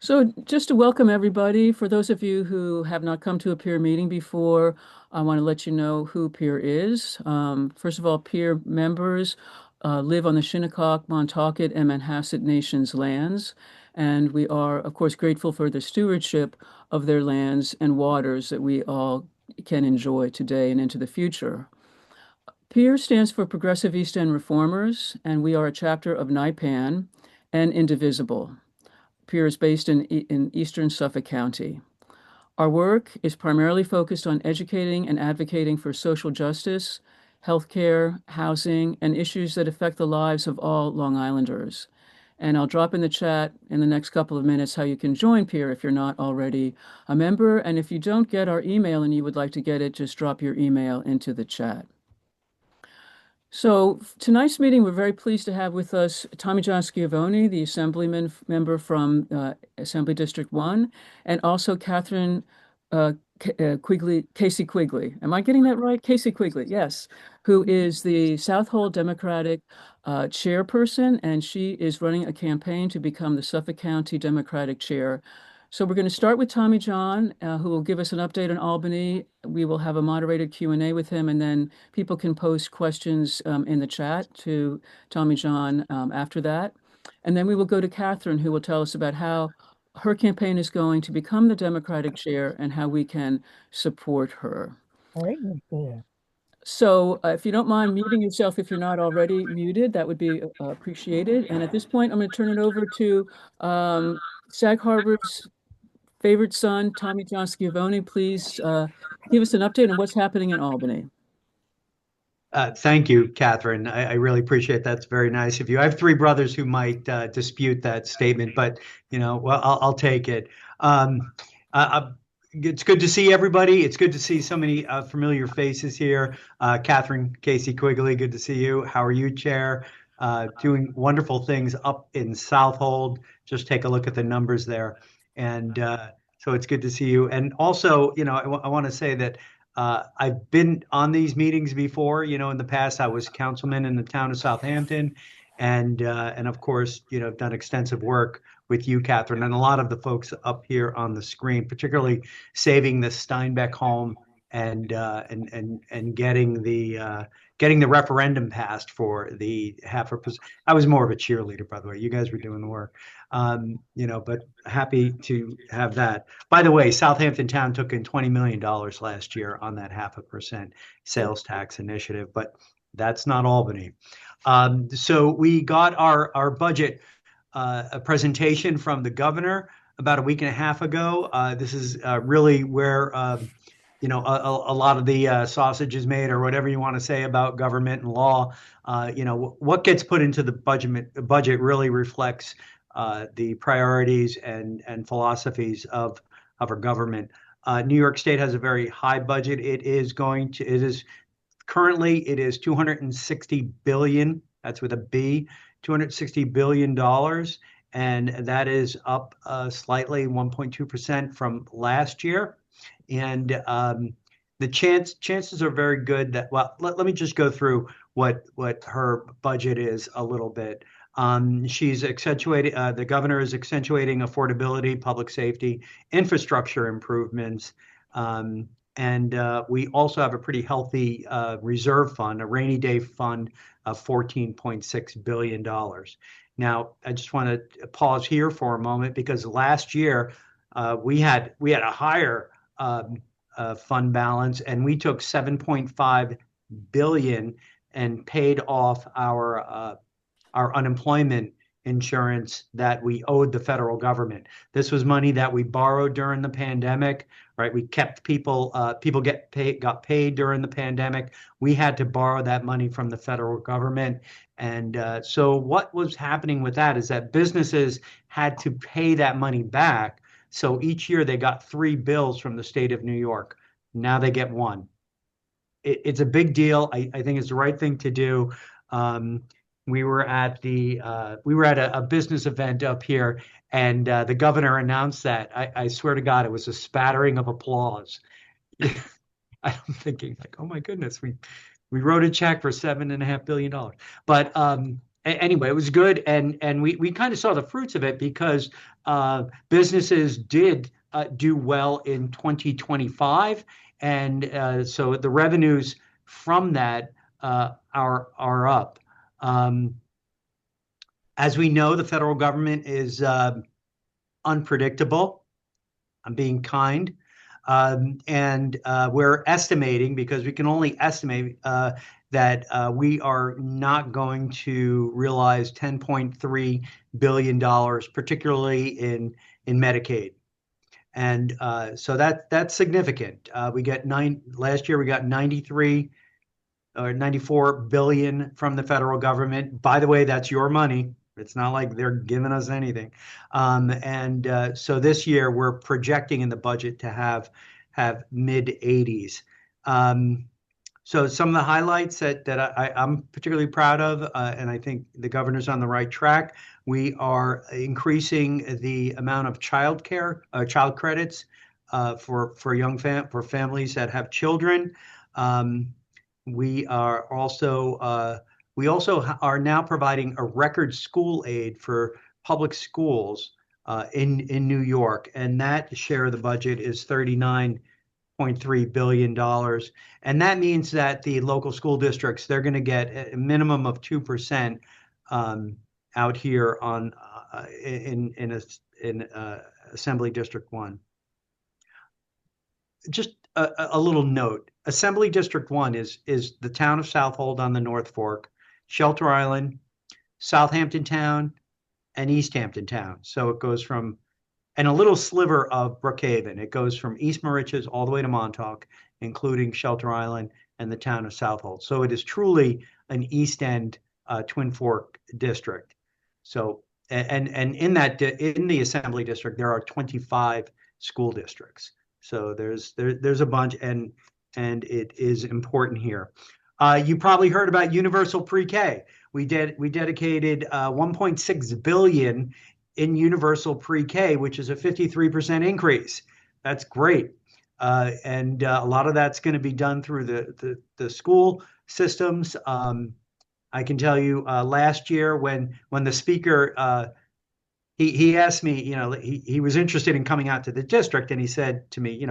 So, just to welcome everybody, for those of you who have not come to a peer meeting before, I want to let you know who peer is. First of all, peer members live on the Shinnecock, Montaukett, and Manhasset Nations lands, and we are, of course, grateful for the stewardship of their lands and waters that we all can enjoy today and into the future. PEER stands for Progressive East End Reformers, and we are a chapter of NIPAN and Indivisible. PEER is based in eastern Suffolk County. Our work is primarily focused on educating and advocating for social justice, healthcare, housing, and issues that affect the lives of all Long Islanders. And I'll drop in the chat in the next couple of minutes how you can join PEER if you're not already a member. And if you don't get our email and you would like to get it, just drop your email into the chat. So tonight's meeting, we're very pleased to have with us Tommy John Schiavoni, the member from Assembly District 1, and also Kathryn Quigley, Casey Quigley. Am I getting that right? Casey Quigley, yes, who is the Southold Democratic chairperson, and she is running a campaign to become the Suffolk County Democratic chair. So we're going to start with Tommy John, who will give us an update on Albany. We will have a moderated Q&A with him, and then people can post questions in the chat to Tommy John after that. And then we will go to Kathryn, who will tell us about how her campaign is going to become the Democratic chair and how we can support her. All right, yeah. So if you don't mind muting yourself if you're not already muted, that would be appreciated. And at this point, I'm going to turn it over to Sag Harbor's favorite son, Tommy John Schiavone. Please give us an update on what's happening in Albany. Thank you, Catherine. I really appreciate that. It's very nice of you. I have three brothers who might dispute that statement, but well, I'll take it. It's good to see everybody. It's good to see so many familiar faces here. Kathryn Casey Quigley, good to see you. How are you, Chair? Doing wonderful things up in Southold. Just take a look at the numbers there, and so it's good to see you. And also, I want to say that. I've been on these meetings before. In the past, I was councilman in the town of Southampton, and of course, done extensive work with you, Catherine, and a lot of the folks up here on the screen, particularly saving the Steinbeck home and getting the referendum passed for the 0.5%. I was more of a cheerleader, by the way. You guys were doing the work, but happy to have that. By the way, Southampton Town took in $20 million last year on that 0.5% sales tax initiative, but that's not Albany. So we got our budget a presentation from the governor about a week and a half ago. This is really where a lot of the sausage is made, or whatever you want to say about government and law. What gets put into the budget really reflects the priorities and philosophies of our government. New York State has a very high budget. It is currently 260 billion. That's with a B, $260 billion. And that is up slightly, 1.2% from last year. And the chances are very good that, well, let me just go through what her budget is a little bit. She's accentuating, the governor is accentuating affordability, public safety, infrastructure improvements. And we also have a pretty healthy reserve fund, a rainy day fund of $14.6 billion. Now, I just want to pause here for a moment because last year we had a higher fund balance, and we took 7.5 billion and paid off our unemployment insurance that we owed the federal government. This was money that we borrowed during the pandemic, right? We kept people got paid during the pandemic. We had to borrow that money from the federal government. And so what was happening with that is that businesses had to pay that money back. So each year they got 3 bills from the state of New York. Now they get one. It's a big deal. I think it's the right thing to do. We were at a business event up here, and the governor announced that. I swear to God, it was a spattering of applause. I'm thinking like, oh my goodness, we wrote a check for $7.5 billion. But Anyway, it was good, and we kind of saw the fruits of it because businesses did do well in 2025, and so the revenues from that are up. Um, as we know, the federal government is unpredictable. I'm being kind. And we're estimating, because we can only estimate, that we are not going to realize $10.3 billion, particularly in Medicaid. And so that's significant. We get last year we got 93 or 94 billion from the federal government. By the way, that's your money. It's not like they're giving us anything. And so this year we're projecting in the budget to have mid 80s. Um, so some of the highlights that I'm particularly proud of, and I think the governor's on the right track. We are increasing the amount of child credits for families that have children. Um, we are also are now providing a record school aid for public schools in New York, and that share of the budget is $39.3 billion. And that means that the local school districts, they're going to get a minimum of 2% out here in Assembly District 1. Just a little note. Assembly District 1 is the town of Southold on the North Fork, Shelter Island, Southampton Town, and East Hampton Town. So it goes from, and a little sliver of Brookhaven. It goes from East Moriches all the way to Montauk, including Shelter Island and the town of Southold. So it is truly an East End Twin Fork district. So, and in the Assembly District, there are 25 school districts. So there's a bunch, and it is important here. You probably heard about universal pre-K. We dedicated 1.6 billion in universal pre-K, which is a 53% increase. That's great. And a lot of that's going to be done through the school systems. I can tell you last year when the speaker he asked me, he was interested in coming out to the district, and he said to me,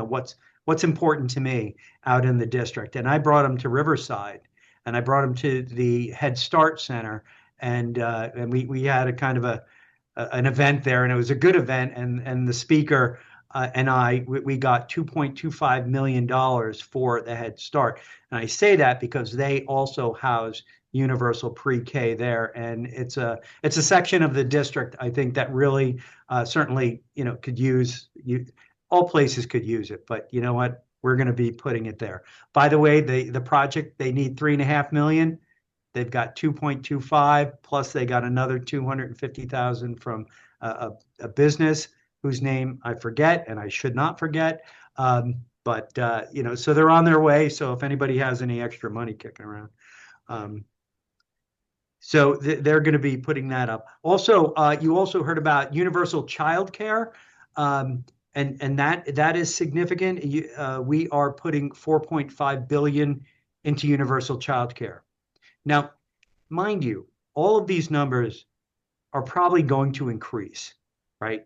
what's important to me out in the district. And I brought him to Riverside, and I brought him to the Head Start Center, and we had a kind of an event there, and it was a good event. And the speaker and we got $2.25 million for the Head Start. And I say that because they also house universal pre-K there, and it's a section of the district, I think, that really certainly could use all places could use it, but you know what, we're going to be putting it there. By the way, the project, they need 3.5 million. They've got 2.25, plus they got another 250,000 from a business whose name I forget, and I should not forget. But so they're on their way. So if anybody has any extra money kicking around, so they're going to be putting that up. Also, you also heard about universal child care, and that is significant. We are putting 4.5 billion into universal child care. Now, mind you, all of these numbers are probably going to increase, right?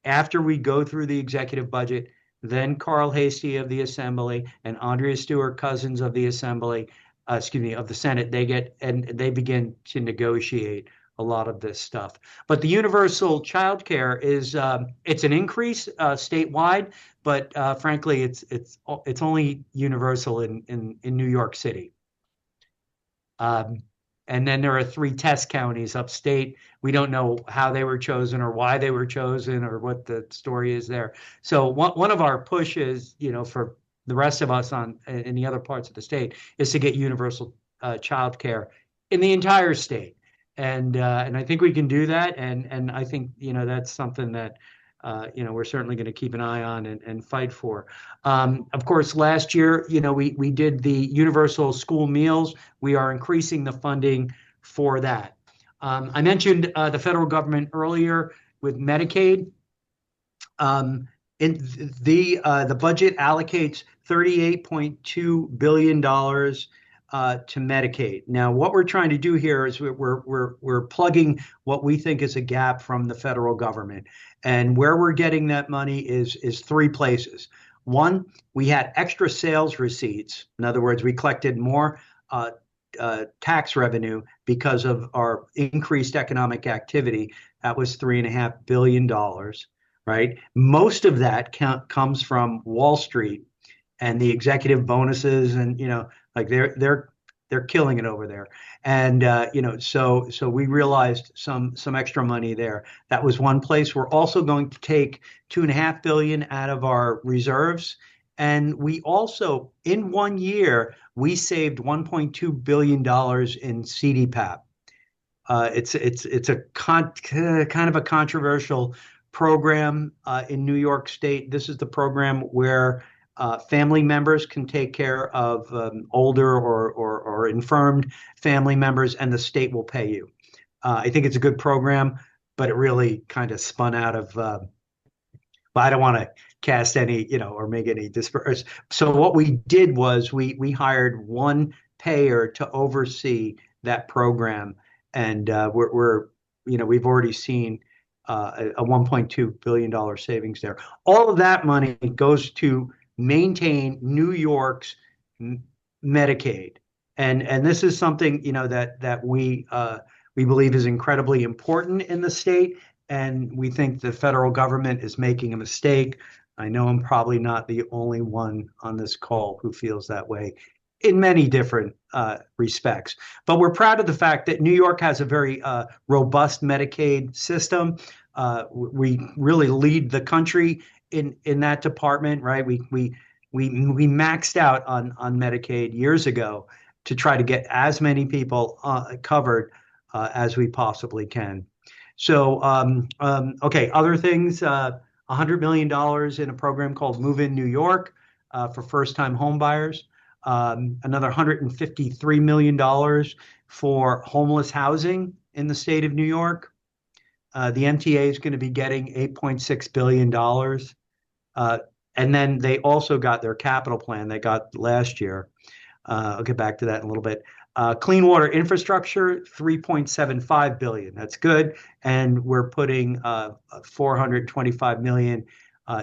After we go through the executive budget, then Carl Hastie of the Assembly and Andrea Stewart Cousins of the Assembly, of the Senate, they begin to negotiate a lot of this stuff. But the universal child care is it's an increase statewide, but frankly, it's only universal in New York City. And then there are 3 test counties upstate. We don't know how they were chosen or why they were chosen or what the story is there. So one of our pushes, for the rest of us in the other parts of the state, is to get universal child care in the entire state. And I think we can do that. And I think, that's something that we're certainly going to keep an eye on and fight for. Of course, last year, we did the universal school meals. We are increasing the funding for that. I mentioned the federal government earlier with Medicaid. The budget allocates $38.2 billion to Medicaid. Now, what we're trying to do here is we're plugging what we think is a gap from the federal government, and where we're getting that money is three places. One, we had extra sales receipts. In other words, we collected more tax revenue because of our increased economic activity. That was $3.5 billion, right? Most of that comes from Wall Street and the executive bonuses, and like they're killing it over there. And so we realized some extra money there. That was one place. We're also going to take 2.5 billion out of our reserves. And we also, in 1 year, we saved $1.2 billion in CDPAP. It's a kind of a controversial program in New York State. This is the program where family members can take care of older or infirmed family members, and the state will pay you. I think it's a good program, but it really kind of spun out of. Well, I don't want to cast any, or make any disperse. So what we did was we hired one payer to oversee that program, and we've already seen a $1.2 billion savings there. All of that money goes to maintain New York's Medicaid, and this is something that we believe is incredibly important in the state, and we think the federal government is making a mistake. I know I'm probably not the only one on this call who feels that way in many different respects. But we're proud of the fact that New York has a very robust Medicaid system. We really lead the country in that department, right? We maxed out on Medicaid years ago to try to get as many people covered as we possibly can. So, okay, other things, $100 million in a program called Move in New York for first-time home buyers, another $153 million for homeless housing in the state of New York. The MTA is going to be getting $8.6 billion. And then they also got their capital plan they got last year. I'll get back to that in a little bit. Clean water infrastructure, $3.75 billion. That's good. And we're putting $425 million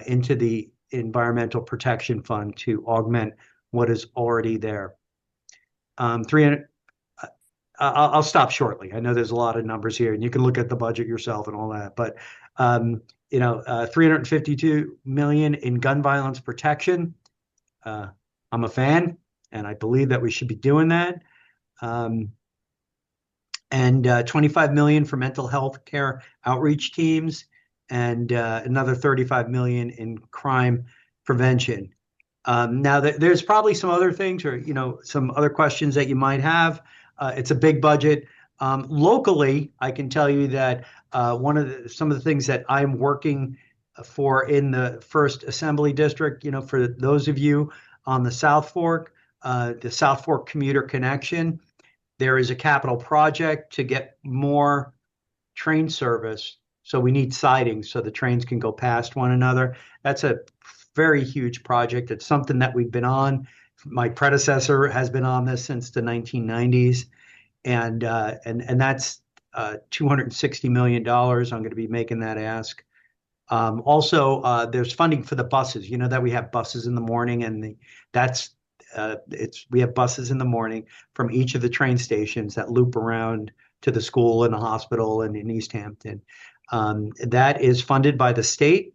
into the Environmental Protection Fund to augment what is already there. 300. I'll stop shortly. I know there's a lot of numbers here, and you can look at the budget yourself and all that. But $352 million in gun violence protection. I'm a fan, and I believe that we should be doing that. And $25 million for mental health care outreach teams, and another $35 million in crime prevention. Now, there's probably some other things, or some other questions that you might have. It's a big budget. Locally, I can tell you that some of the things that I'm working for in the first Assembly District, for those of you on the South Fork commuter connection, there is a capital project to get more train service. So we need sidings so the trains can go past one another. That's a very huge project. It's something that we've been on. My predecessor has been on this since the 1990s, and that's $260 million. I'm going to be making that ask. Also, there's funding for the buses. You know that we have buses in the morning, and we have buses in the morning from each of the train stations that loop around to the school and the hospital and in East Hampton. That is funded by the state.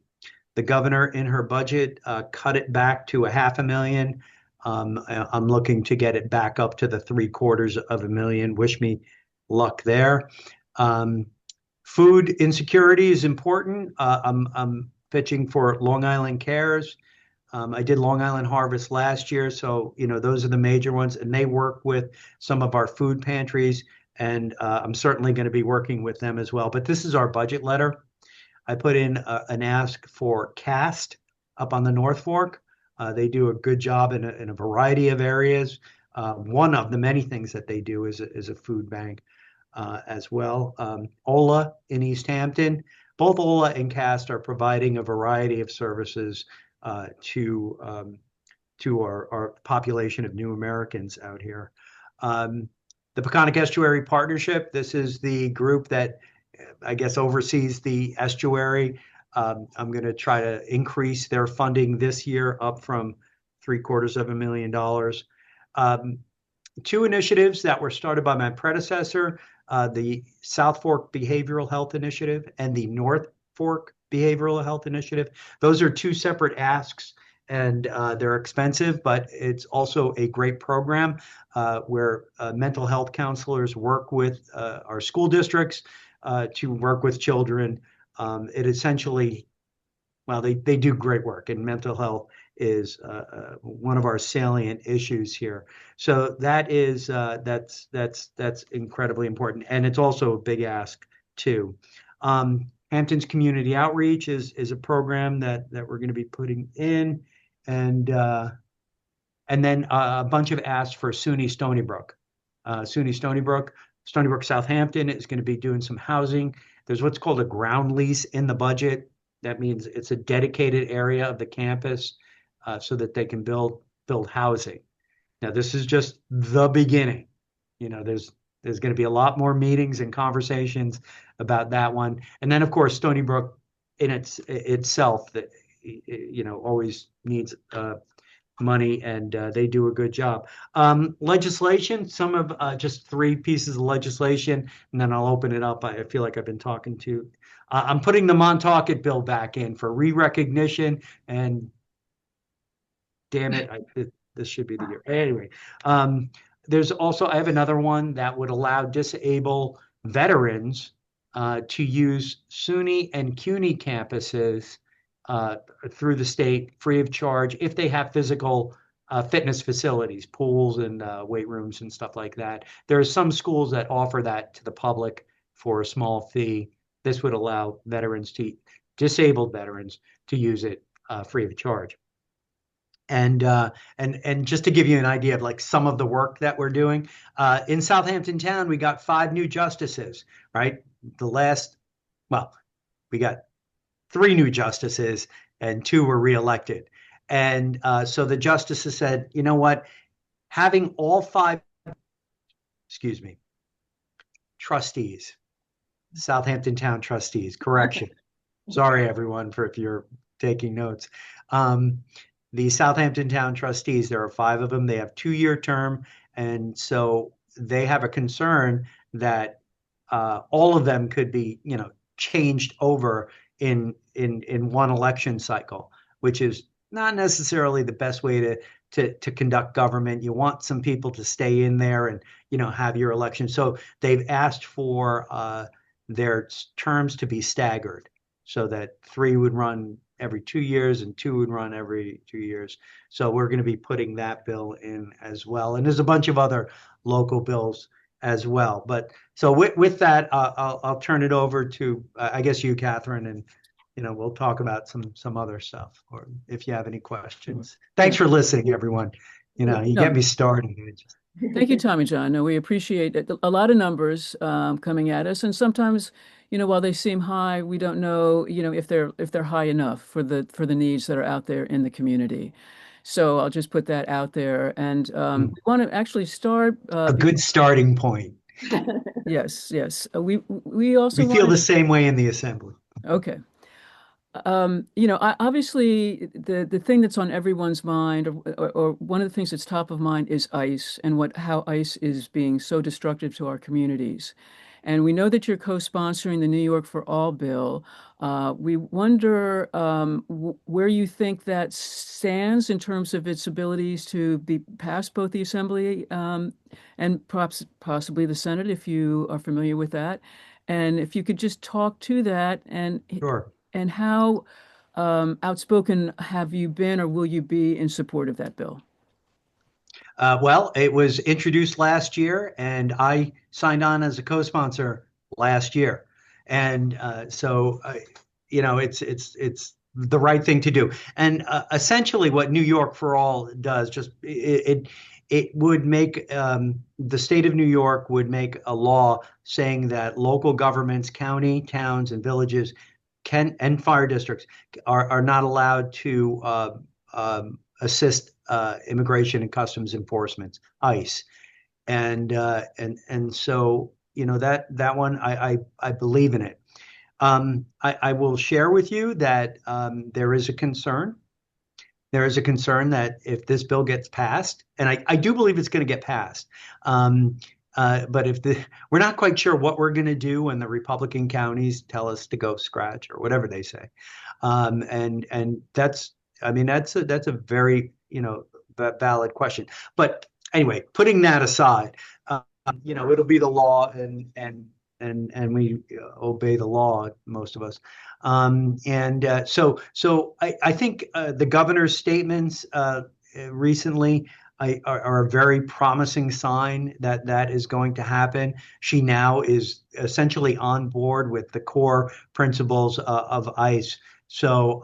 The governor in her budget cut it back to $500,000. I'm looking to get it back up to the $750,000. Wish me luck there. Food insecurity is important. I'm pitching for Long Island Cares. I did Long Island Harvest last year, so those are the major ones, and they work with some of our food pantries, and I'm certainly going to be working with them as well. But this is our budget letter. I put in an ask for CAST up on the North Fork. They do a good job in a variety of areas. One of the many things that they do is a food bank as well. OLA in East Hampton. Both OLA and CAST are providing a variety of services to our population of new Americans out here. Um, the Peconic Estuary Partnership, this is the group that I guess oversees the estuary. I'm going to try to increase their funding this year up from $750,000. Um, Two initiatives that were started by my predecessor, the South Fork Behavioral Health Initiative and the North Fork Behavioral Health Initiative. Those are two separate asks, and they're expensive, but it's also a great program where mental health counselors work with our school districts to work with children. It essentially, well, they do great work, and mental health is one of our salient issues here. So that's incredibly important, and it's also a big ask too. Hampton's Community Outreach is a program that we're going to be putting in, and and then a bunch of asks for SUNY Stony Brook. SUNY Stony Brook Southampton is going to be doing some housing. There's what's called a ground lease in the budget. That means it's a dedicated area of the campus so that they can build housing. Now, this is just the beginning. There's going to be a lot more meetings and conversations about that one. And then, of course, Stony Brook in itself that always needs money, and they do a good job. Legislation, some of just three pieces of legislation, and then I'll open it up. I feel like I've been talking to. I'm putting the Montauk bill back in for re-recognition, and damn it, this should be the year. Anyway, there's also, I have another one that would allow disabled veterans to use SUNY and CUNY campuses through the state free of charge if they have physical fitness facilities, pools and weight rooms and stuff like that. There are some schools that offer that to the public for a small fee. This would allow disabled veterans to use it free of charge. And just to give you an idea of like some of the work that we're doing in Southampton Town, we got 5 new justices, right? We got 3 new justices and 2 were reelected. And so the justices said, you know what, having all 5, excuse me, trustees, Southampton Town trustees, correction. Sorry, everyone, for if you're taking notes. The Southampton Town trustees, there are 5 of them. They have 2-year term. And so they have a concern that all of them could be, changed over in one election cycle, which is not necessarily the best way to conduct government. You want some people to stay in there and, have your election. So they've asked for their terms to be staggered so that 3 would run every 2 years and 2 would run every 2 years. So we're going to be putting that bill in as well. And there's a bunch of other local bills as well. But so with that, I'll turn it over to, I guess, you, Kathryn, and we'll talk about some other stuff, or if you have any questions. Thanks for listening, everyone. You get me started. Thank you, Tommy John. No, we appreciate it. A lot of numbers coming at us, and sometimes, while they seem high, we don't know, if they're high enough for the needs that are out there in the community. So I'll just put that out there, and we want to actually start a good starting point. Yes, yes. We also feel the same way in the assembly. Okay. Obviously the thing that's on everyone's mind, or one of the things that's top of mind, is ICE and how ICE is being so destructive to our communities. And we know that you're co-sponsoring the New York for All bill. We wonder where you think that stands in terms of its abilities to be passed both the Assembly and perhaps possibly the Senate, if you are familiar with that. And if you could just talk to that and Sure. And how outspoken have you been or will you be in support of that bill? Well, it was introduced last year, and I signed on as a co-sponsor last year, and so it's the right thing to do. And essentially, what New York for All does, just it would make the state of New York would make a law saying that local governments, county, towns, and villages and fire districts are not allowed to assist immigration and customs enforcement, ICE. And so that one I believe in it. I will share with you that there is a concern that if this bill gets passed, and I do believe it's going to get passed, um, but if we're not quite sure what we're going to do when the Republican counties tell us to go scratch or whatever they say, and that's, I mean, that's a very valid question. But anyway, putting that aside, it'll be the law, and we obey the law, most of us. So I think the governor's statements recently are a very promising sign that that is going to happen. She now is essentially on board with the core principles of ICE. So,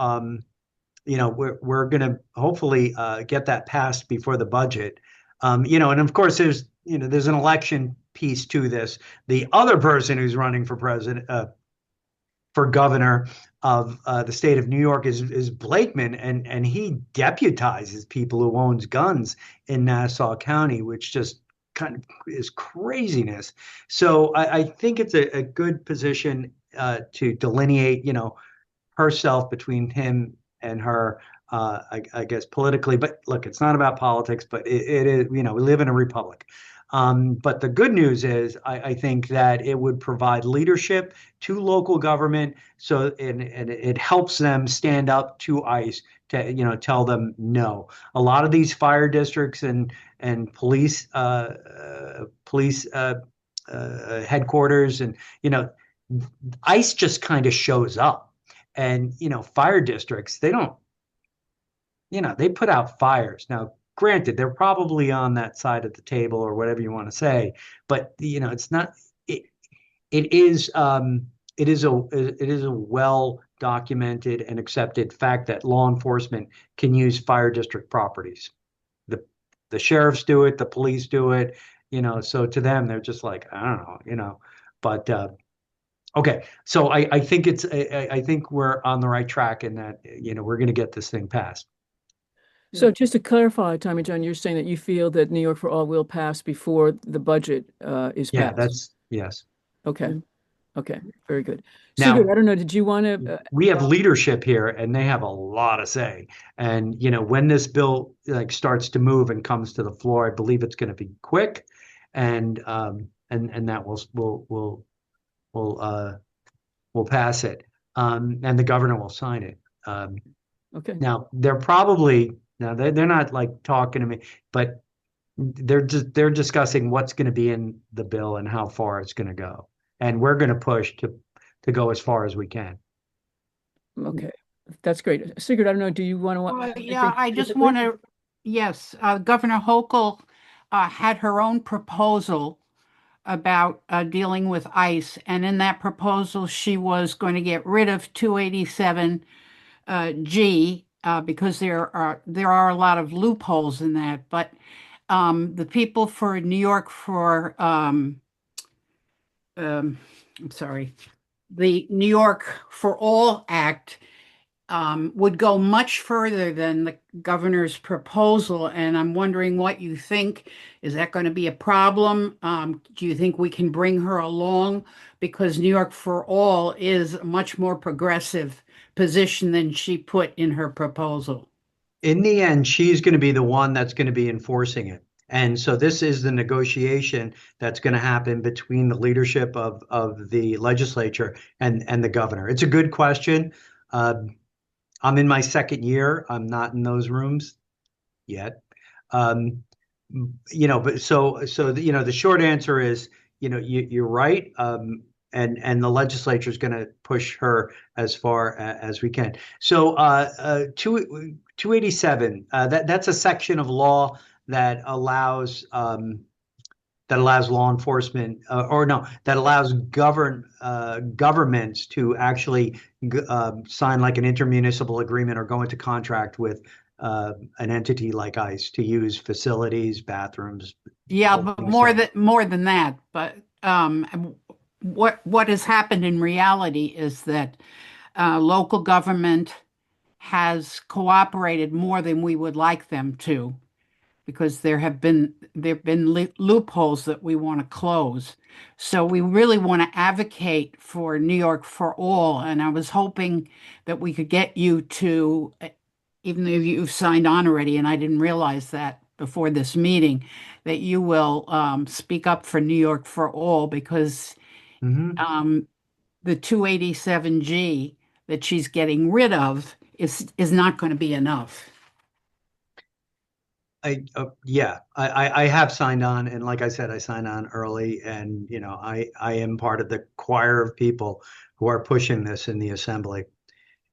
we're going to hopefully get that passed before the budget. And of course, there's an election piece to this. The other person who's running for president, for governor of the state of New York is Blakeman, and he deputizes people who owns guns in Nassau County, which just kind of is craziness. So I think it's a good position to delineate, herself between him and her, I guess politically. But look, it's not about politics, but it is, we live in a republic. But the good news is, I think that it would provide leadership to local government, and it helps them stand up to ICE to tell them no. A lot of these fire districts and police headquarters, and ICE just kind of shows up, and fire districts, they don't, they put out fires. Now, granted, they're probably on that side of the table or whatever you want to say, but it's not. It is a well documented and accepted fact that law enforcement can use fire district properties. The sheriffs do it, the police do it. So to them, they're just like, I don't know, but. Okay, so I think we're on the right track in that we're going to get this thing passed. So just to clarify, Tommy John, you're saying that you feel that New York for All will pass before the budget is Yeah, passed. that's yes. Okay. Okay. Very good. Sigurd, I Now don't know, did you want to? we have leadership here, and they have a lot to say. And when this bill like starts to move and comes to the floor, I believe it's going to be quick, and that will pass it, and the governor will sign it. Okay. Now they're not like talking to me, but they're discussing what's going to be in the bill and how far it's going to go, and we're going to push to go as far as we can. Okay. That's great. Sigurd, I don't know, do you want to say Yeah, anything I just specifically? want to, yes, Governor Hochul had her own proposal about dealing with ICE. And in that proposal, she was going to get rid of 287 G because there are a lot of loopholes in that. But the people for New York I'm sorry, the New York for All Act would go much further than the governor's proposal. And I'm wondering what you think. Is that going to be a problem? Do you think we can bring her along? Because New York for All is a much more progressive position than she put in her proposal. In the end, she's going to be the one that's going to be enforcing it. And so this is the negotiation that's going to happen between the leadership of the legislature and the governor. It's a good question. I'm in my second year. I'm not in those rooms yet. Um, but the short answer is, you're right. And the legislature is going to push her as far as we can. So 287, that's a section of law that allows law enforcement, or no, that allows governments to actually sign like an intermunicipal agreement or go into contract with an entity like ICE to use facilities, bathrooms, Yeah, but things like that. more than that. But what has happened in reality is that local government has cooperated more than we would like them to. because there have been loopholes that we want to close. So we really want to advocate for New York for all. And I was hoping that we could get you to, even though you've signed on already, and I didn't realize that before this meeting, that you will speak up for New York for all because Hmm. um, the 287G that she's getting rid of is not going to be enough. Yeah, I have signed on, and like I said, I signed on early, and I am part of the choir of people who are pushing this in the assembly.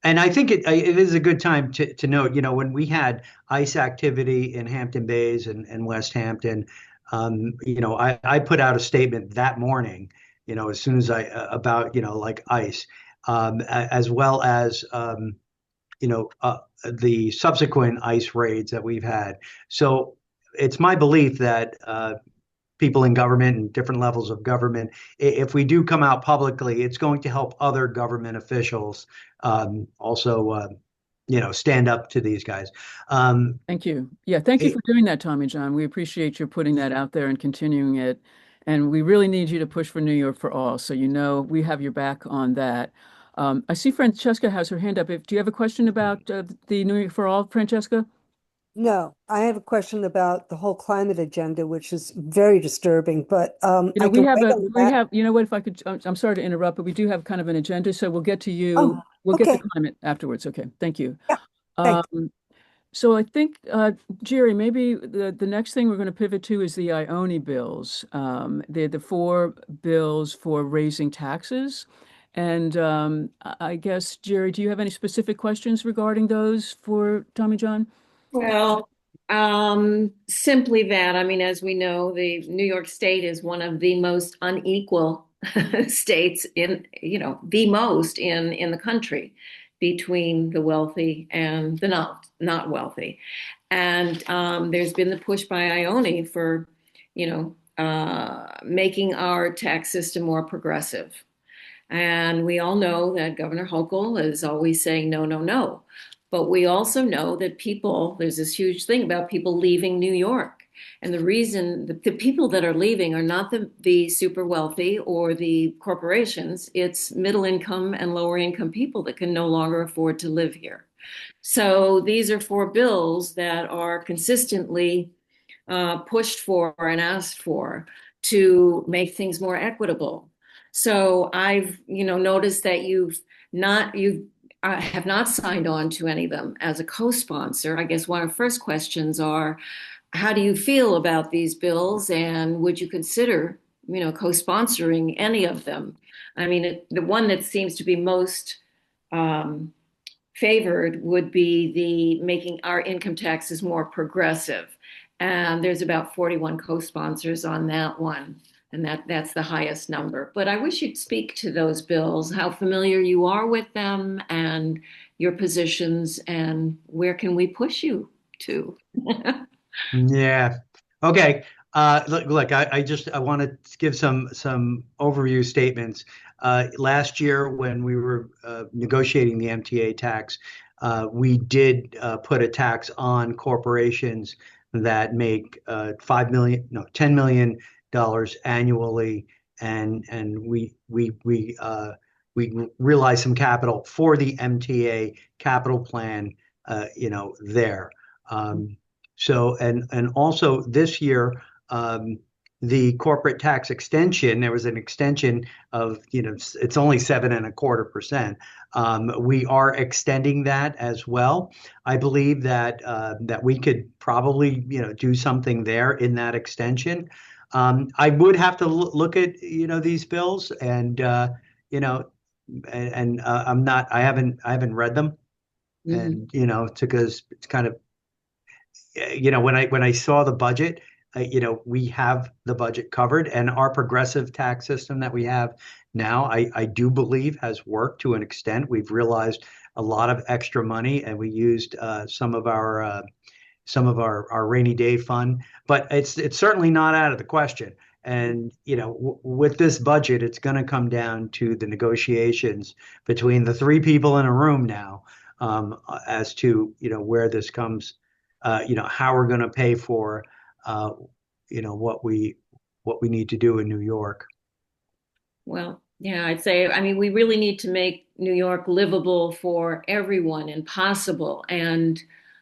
And I think it is a good time to note, when we had ICE activity in Hampton Bays and West Hampton, I put out a statement that morning, as soon as about, like ICE, as well as, you know, uh, the subsequent ICE raids that we've had. So it's my belief that people in government and different levels of government, if we do come out publicly, it's going to help other government officials also, stand up to these guys. Um, Thank you. Yeah, thank you it, for doing that, Tommy John. We appreciate you putting that out there and continuing it. And we really need you to push for New York for all. So you know we have your back on that. I see Francesca has her hand up. Do you have a question about the New York for all, Francesca? No, I have a question about the whole climate agenda, which is very disturbing, but You know, I can wait on we that. have, you know what, if I could, I'm sorry to interrupt, but we do have kind of an agenda. So we'll get to you. Oh, We'll get to okay. climate afterwards. Okay. Thank you. Yeah, thanks. Um, So I think, Jerry, maybe the next thing we're going to pivot to is the Ione bills. The four bills for raising taxes. And I guess, Jerry, do you have any specific questions regarding those for Tommy John? Well, simply that. I mean, as we know, the New York State is one of the most unequal states in, the most in the country between the wealthy and the not wealthy. And there's been the push by Ione for, making our tax system more progressive. And we all know that Governor Hochul is always saying no, no, no. But we also know that there's this huge thing about people leaving New York. And the reason the people that are leaving are not the super wealthy or the corporations, it's middle income and lower income people that can no longer afford to live here. So these are four bills that are consistently pushed for and asked for to make things more equitable. So I've, noticed that you have not signed on to any of them as a co-sponsor. I guess one of the first questions are, how do you feel about these bills, and would you consider, co-sponsoring any of them? I mean, the one that seems to be most um, favored would be the making our income taxes more progressive. And there's about 41 co-sponsors on that one. And that's the highest number. But I wish you'd speak to those bills, how familiar you are with them and your positions, and where can we push you to? yeah. Okay. Look, I want to give some overview statements. Last year, when we were negotiating the MTA tax, we did put a tax on corporations that make 5 million, no, $10 million annually, and we realized some capital for the MTA capital plan, there. So, and also this year, the corporate tax extension, there was an extension of, it's only 7.25%. We are extending that as well. I believe that we could probably, do something there in that extension. I would have to look at, these bills, and, I haven't read them, Mhm. and, because it's kind of, when I saw the budget, we have the budget covered, and our progressive tax system that we have now, I do believe has worked to an extent. We've realized a lot of extra money, and we used some of our rainy day fund, but it's certainly not out of the question. And with this budget, it's going to come down to the negotiations between the three people in a room now, as to where this comes how we're going to pay for, uh, what we need to do in New York. Well, yeah, I'd say, I mean, we really need to make New York livable for everyone and possible. And,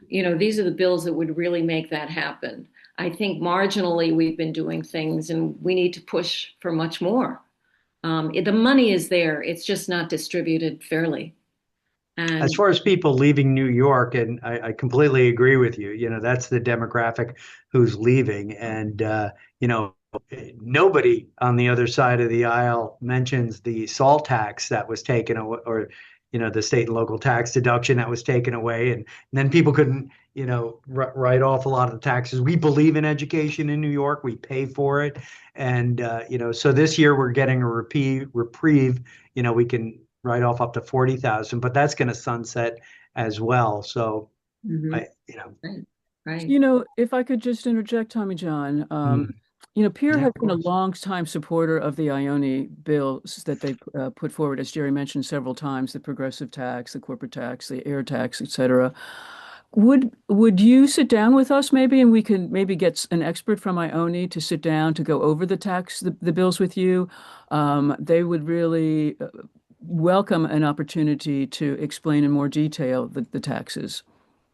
these are the bills that would really make that happen. I think marginally we've been doing things and we need to push for much more. The money is there, it's just not distributed fairly. As And far as people leaving New York, and I completely agree with you, that's the demographic who's leaving. And, nobody on the other side of the aisle mentions the salt tax that was taken away, or, the state and local tax deduction that was taken away. And then people couldn't, write off a lot of the taxes. We believe in education in New York. We pay for it. And, so this year we're getting a reprieve, we can write off up to 40,000, but that's going to sunset as well. So Mhm. I, Right, right. If I could just interject, Tommy John, mm, Pierre yeah, has of been a course. long-time supporter of the Ione bills that they put forward, as Jerry mentioned several times, the progressive tax, the corporate tax, the air tax, etc. Would you sit down with us maybe, and we can maybe get an expert from Ione to sit down to go over the bills with you? They would really welcome an opportunity to explain in more detail the taxes.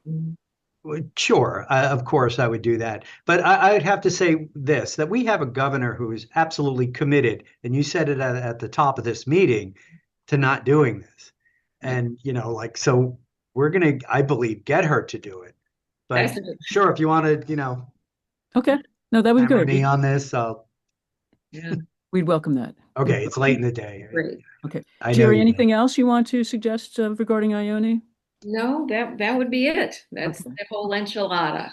Mhm. Well, sure, of course I would do that. But I'd have to say this, that we have a governor who is absolutely committed, and you said it at the top of this meeting, to not doing this. Right. And, so we're going to, I believe, get her to do it. But That's it. sure, if you want to, Okay. No, that would be hammer good. me on this, Yeah, We'd welcome that. okay, it's late in the day. great. Okay. I know Jerry, you did. anything else you want to suggest regarding Ione? No, that would be it. That's Okay. the whole enchilada.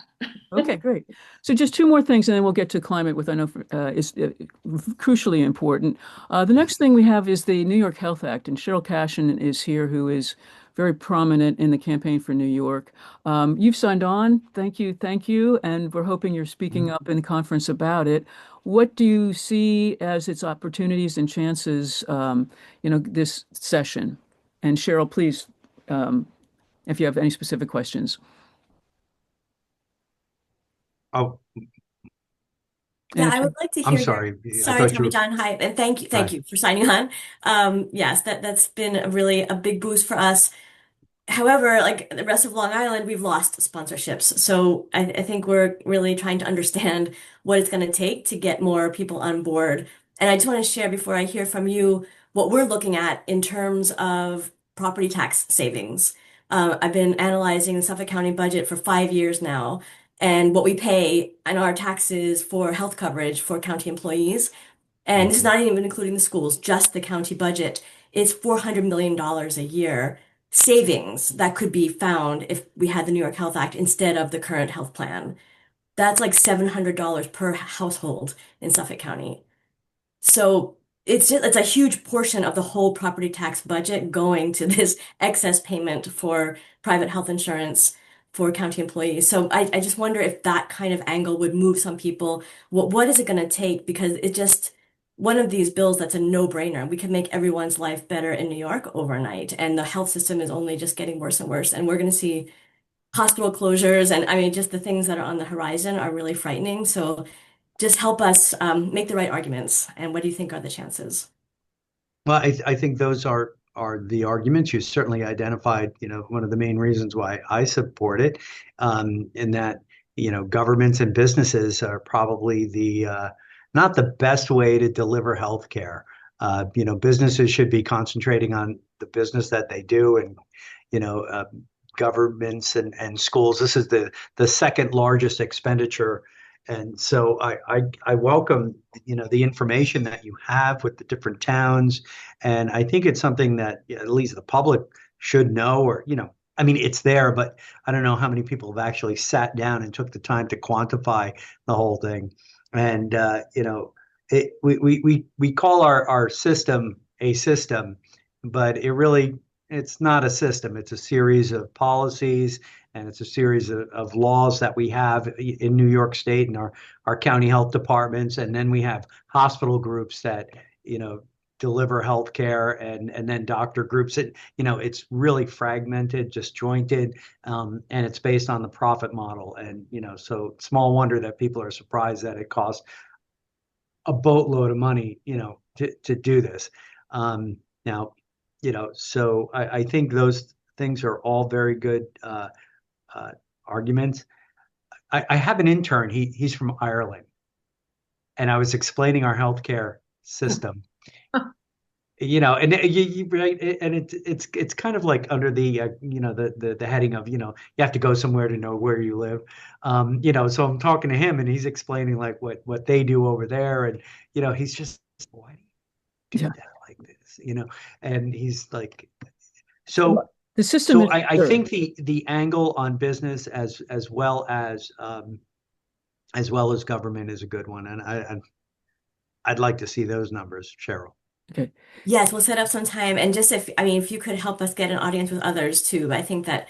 Okay, great. So just two more things, and then we'll get to climate, which I know is crucially important. The next thing we have is the New York Health Act, and Cheryl Cashin is here, who is very prominent in the campaign for New York. You've signed on. Thank you, and we're hoping you're speaking up in the conference about it. What do you see as its opportunities and chances, this session? And Cheryl, please, if you have any specific questions. Oh, Yeah, And I would like to I'm hear your. sorry. I Sorry, thought you Tommy were. John. Hi, and thank Hi. you for signing on. Yes, that's been really a big boost for us. However, like the rest of Long Island, we've lost sponsorships. So I think we're really trying to understand what it's going to take to get more people on board. And I just want to share before I hear from you what we're looking at in terms of property tax savings. I've been analyzing the Suffolk County budget for 5 years now, and what we pay in our taxes for health coverage for county employees. And this is Mhm. not even including the schools, just the county budget. It's $400 million a year savings that could be found if we had the New York Health Act instead of the current health plan. That's like $700 per household in Suffolk County. So it's a huge portion of the whole property tax budget going to this excess payment for private health insurance for county employees. So I just wonder if that kind of angle would move some people. What is it going to take? Because it just one of these bills that's a no-brainer. We could make everyone's life better in New York overnight, and the health system is only just getting worse and worse. And we're going to see hospital closures, and I mean, just the things that are on the horizon are really frightening. So just help us make the right arguments. And what do you think are the chances? Well, I think those are the arguments. You certainly identified, one of the main reasons why I support it, in that, governments and businesses are probably the not the best way to deliver healthcare. Businesses should be concentrating on the business that they do, and you know, uh, governments and schools. This is the second largest expenditure. And so I welcome, the information that you have with the different towns. And I think it's something that, at least the public should know, or, I mean, it's there, but I don't know how many people have actually sat down and took the time to quantify the whole thing. And, we call our system a system, but it's not a system. It's a series of policies, and it's a series of laws that we have in New York State and our county health departments. And then we have hospital groups that, you know, deliver healthcare, and then doctor groups. It's really fragmented, disjointed, and it's based on the profit model. And so small wonder that people are surprised that it costs a boatload of money, to do this. Now, so I think those things are all very good arguments. I have an intern. He's from Ireland, and I was explaining our healthcare system. And right, and it's kind of like under the the heading of you have to go somewhere to know where you live. So I'm talking to him, and he's explaining like what they do over there, and he's just, why do you do that like this? And he's like, so the system is I think the angle on business as well as government is a good one, and I'd like to see those numbers, Cheryl. Okay. Yes, we'll set up some time. And just if you could help us get an audience with others too, I think that,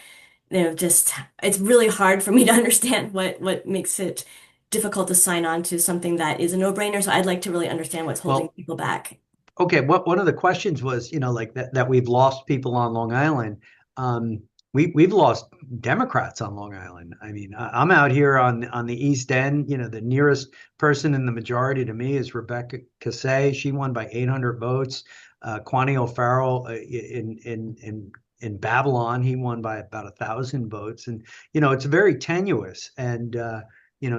just it's really hard for me to understand what makes it difficult to sign on to something that is a no-brainer. So I'd like to really understand what's holding people back. Okay, one of the questions was, like that we've lost people on Long Island. We've lost Democrats on Long Island. I mean, I'm out here on the East End. The nearest person in the majority to me is Rebecca Casey. She won by 800 votes. Kwani O'Farrell in Babylon, he won by about 1,000 votes. And it's very tenuous. And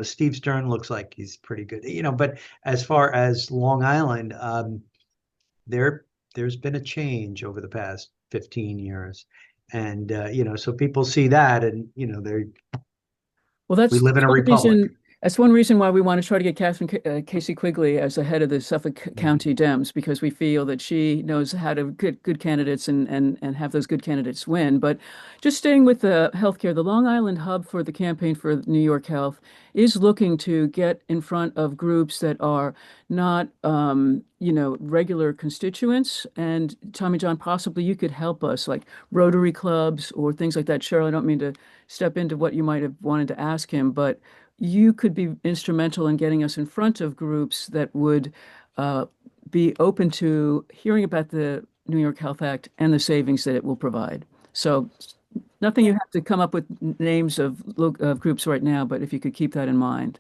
Steve Stern looks like he's pretty good. But as far as Long Island, there's been a change over the past 15 years. And so people see that, and we live in a republic. That's one reason why we want to try to get Kathryn Casey Quigley as the head of the Suffolk County Dems, because we feel that she knows how to get good candidates and have those good candidates win. But just staying with the healthcare, the Long Island hub for the Campaign for New York Health is looking to get in front of groups that are not, regular constituents. And Tommy John, possibly you could help us, like Rotary clubs or things like that. Cheryl, I don't mean to step into what you might have wanted to ask him, but you could be instrumental in getting us in front of groups that would be open to hearing about the New York Health Act and the savings that it will provide. So nothing you have to come up with names of groups right now, but if you could keep that in mind.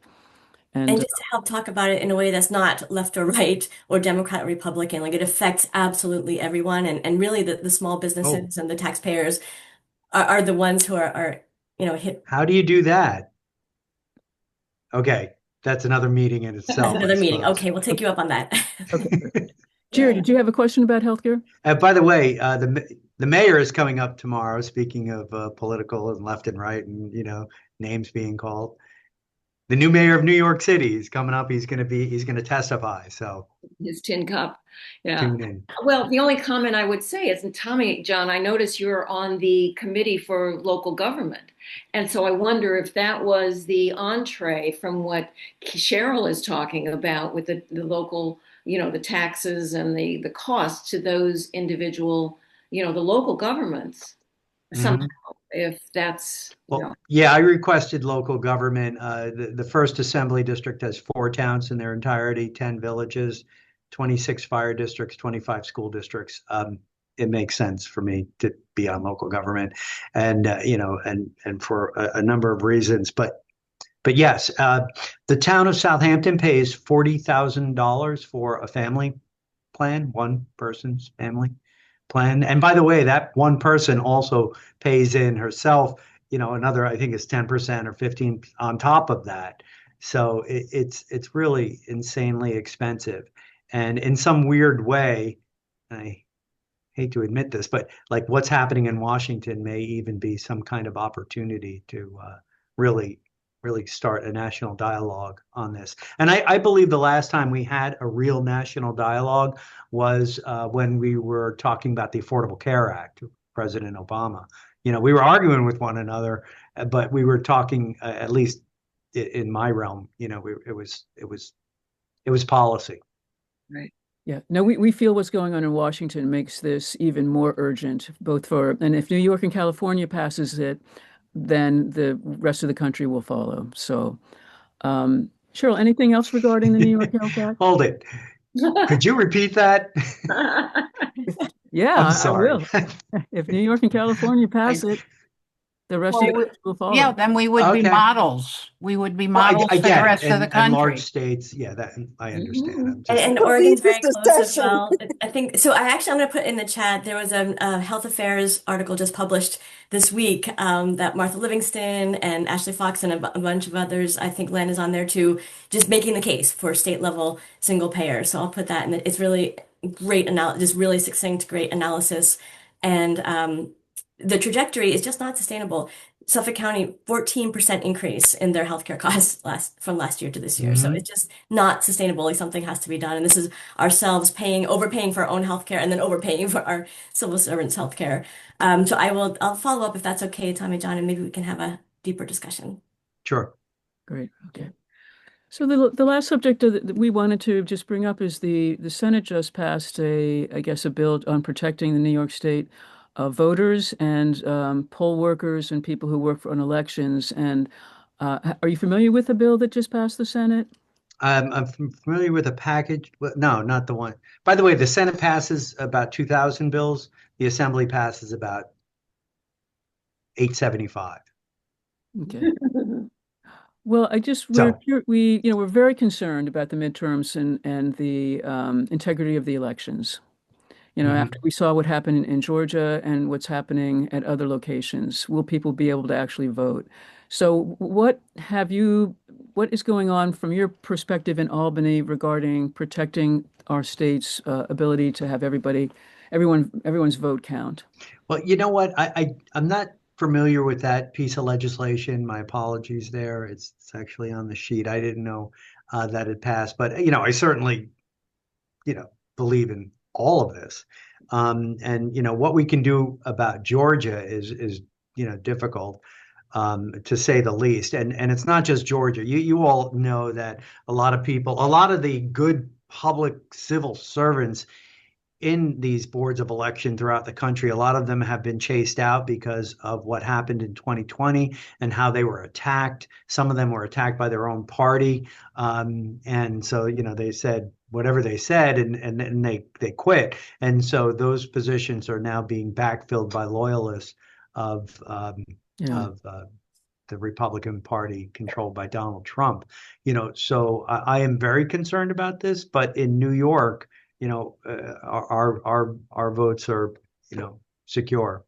And just to help talk about it in a way that's not left or right or Democrat or Republican, like it affects absolutely everyone. And really the small businesses and the taxpayers are the ones who are hit. How do you do that? Okay, that's another meeting in itself. That's another meeting. Okay, we'll take you up on that. Okay. Jerry, did you have a question about healthcare? By the way, the mayor is coming up tomorrow. Speaking of political and left and right, and names being called, the new mayor of New York City is coming up. He's going to testify. So his tin cup. Yeah. Tune in. Well, the only comment I would say is, and Tommy John, I noticed you're on the committee for local government. And so I wonder if that was the entree from what Cheryl is talking about with the local, the taxes and the cost to those individual, the local governments somehow, if that's, Yeah, I requested local government. The first assembly district has 4 towns in their entirety, 10 villages, 26 fire districts, 25 school districts. It makes sense for me to be on local government, and and for a number of reasons. But yes, the town of Southampton pays $40,000 for a family plan, one person's family plan. And by the way, that one person also pays in herself, another, I think it's 10% or 15 on top of that. So it's really insanely expensive. And in some weird way, I hate to admit this, but like what's happening in Washington may even be some kind of opportunity to really start a national dialogue on this. And I believe the last time we had a real national dialogue was when we were talking about the Affordable Care Act, President Obama. We were arguing with one another, but we were talking, at least in my realm, it was policy. right. Yeah, no, we feel what's going on in Washington makes this even more urgent, and if New York and California passes it, then the rest of the country will follow. So, Cheryl, anything else regarding the New York Health Act? Hold it. Could you repeat that? Yeah, I'm I sorry. will. If New York and California pass I, it, the rest of Well, the country will yeah, follow. then we would be okay. models. We would be Well, models for the again, rest of the and large country. states, yeah, that I understand. Mhm. I'm just And Don't leave Oregon's this very close as discussion. well. I think so. I'm going to put in the chat. There was a health affairs article just published this week that Martha Livingston and Ashley Fox and a bunch of others, I think Len is on there too, just making the case for state level single payer. So I'll put that in. It's really great just really succinct, great analysis. And the trajectory is just not sustainable. Suffolk County, 14% increase in their healthcare costs from last year to this year. So Mhm. it's just not sustainable. Like something has to be done. And this is ourselves overpaying for our own healthcare and then overpaying for our civil servants' healthcare. So I'll follow up if that's okay, Tommy John, and maybe we can have a deeper discussion. Sure. Great. Okay. So the last subject that we wanted to just bring up is the Senate just passed I guess, a bill on protecting the New York State voters and poll workers and people who work on elections. And are you familiar with the bill that just passed the Senate? I'm familiar with a package. No, not the one. By the way, the Senate passes about 2,000 bills. The Assembly passes about 875. Okay. Well, So, we're very concerned about the midterms and the integrity of the elections. After mhm. we saw what happened in Georgia and what's happening at other locations, will people be able to actually vote? So what is going on from your perspective in Albany regarding protecting our state's ability to have everyone's vote count? Well, you know what? I'm not familiar with that piece of legislation. My apologies there. It's actually on the sheet. I didn't know that it passed, but I certainly believe in all of this. And what we can do about Georgia is difficult, to say the least. And it's not just Georgia. You all know that a lot of the good public civil servants in these boards of election throughout the country, a lot of them have been chased out because of what happened in 2020 and how they were attacked. Some of them were attacked by their own party. And so, they said whatever they said, and they quit. And so those positions are now being backfilled by loyalists of Yeah. of the Republican Party controlled by Donald Trump. So I am very concerned about this. But in New York, our votes are, secure.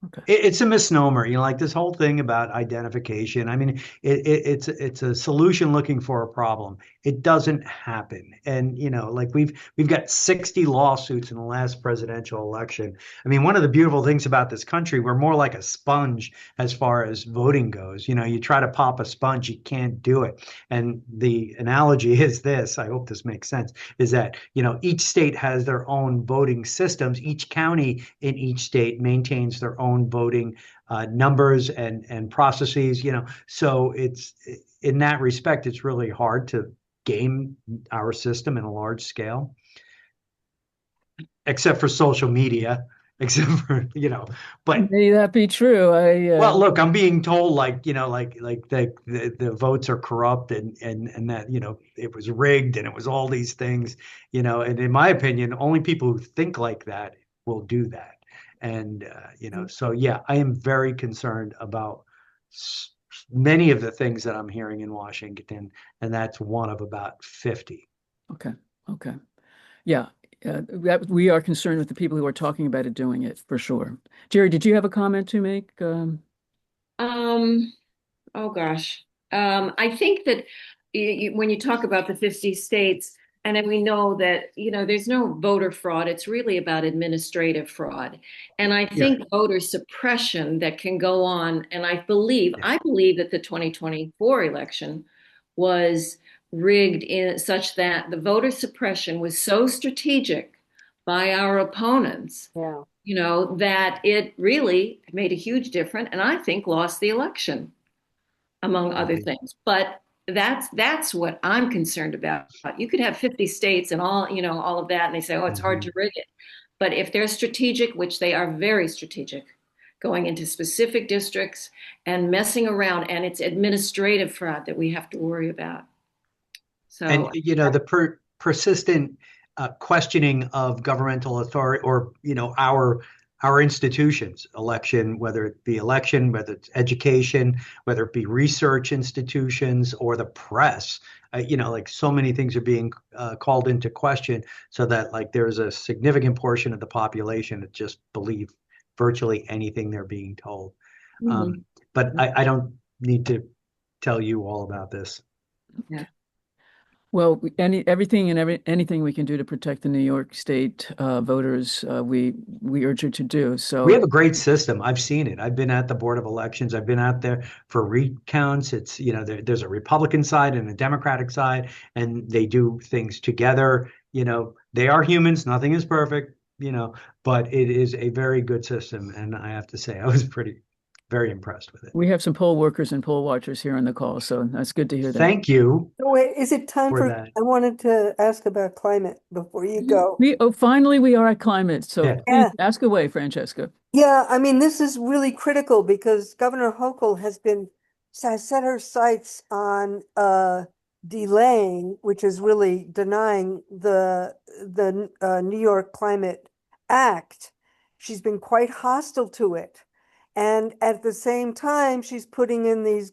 Okay. It's a misnomer, like this whole thing about identification. I mean, it's a solution looking for a problem. It doesn't happen, and like we've got 60 lawsuits in the last presidential election. I mean, one of the beautiful things about this country, we're more like a sponge as far as voting goes. You try to pop a sponge, you can't do it. And the analogy is this. I hope this makes sense. Is that each state has their own voting systems. Each county in each state maintains their own voting numbers and processes. So it's in that respect, it's really hard to game our system in a large scale, except for social media, except for but May that be true. well, look, I'm being told like the votes are corrupt and that it was rigged and it was all these things, and in my opinion, only people who think like that will do that. And so yeah, I am very concerned about many of the things that I'm hearing in Washington, and that's one of about 50. Okay. Okay. Yeah. We are concerned with the people who are talking about it doing it for sure. Jerry, did you have a comment to make? Um, oh gosh. I think that when you talk about the 50 states, and then we know that, there's no voter fraud, it's really about administrative fraud. And I Yeah, think voter suppression that can go on, and yeah. I believe that the 2024 election was rigged in such that the voter suppression was so strategic by our opponents, Yeah. that it really made a huge difference, and I think lost the election among other Mhm. things. But that's what I'm concerned about. You could have 50 states and all of that, and they say, oh, it's hard to Mhm. rig it. But if they're strategic, which they are very strategic, going into specific districts and messing around, and it's administrative fraud that we have to worry about. And So the persistent questioning of governmental authority or, our institutions, whether it be election, whether it's education, whether it be research institutions or the press. Like so many things are being called into question, so that like there's a significant portion of the population that just believe virtually anything they're being told. Mhm. But I don't need to tell you all about this. Yeah. Well, anything we can do to protect the New York State voters, we urge you to do. We So have a great system. I've seen it. I've been at the Board of Elections. I've been out there for recounts. It's, there's a Republican side and a Democratic side, and they do things together. They are humans. Nothing is perfect, but it is a very good system. And I have to say, I was very impressed with it. we have some poll workers and poll watchers here on the call, so that's good to hear that. Thank you So wait, is it time for for, that. I wanted to ask about climate before you go. Finally we are at climate. So Yeah. please Yeah. ask away, Francesca. Yeah, I mean, this is really critical because Governor Hochul has set her sights on delaying, which is really denying the New York Climate Act. She's been quite hostile to it. And at the same time, she's putting in these,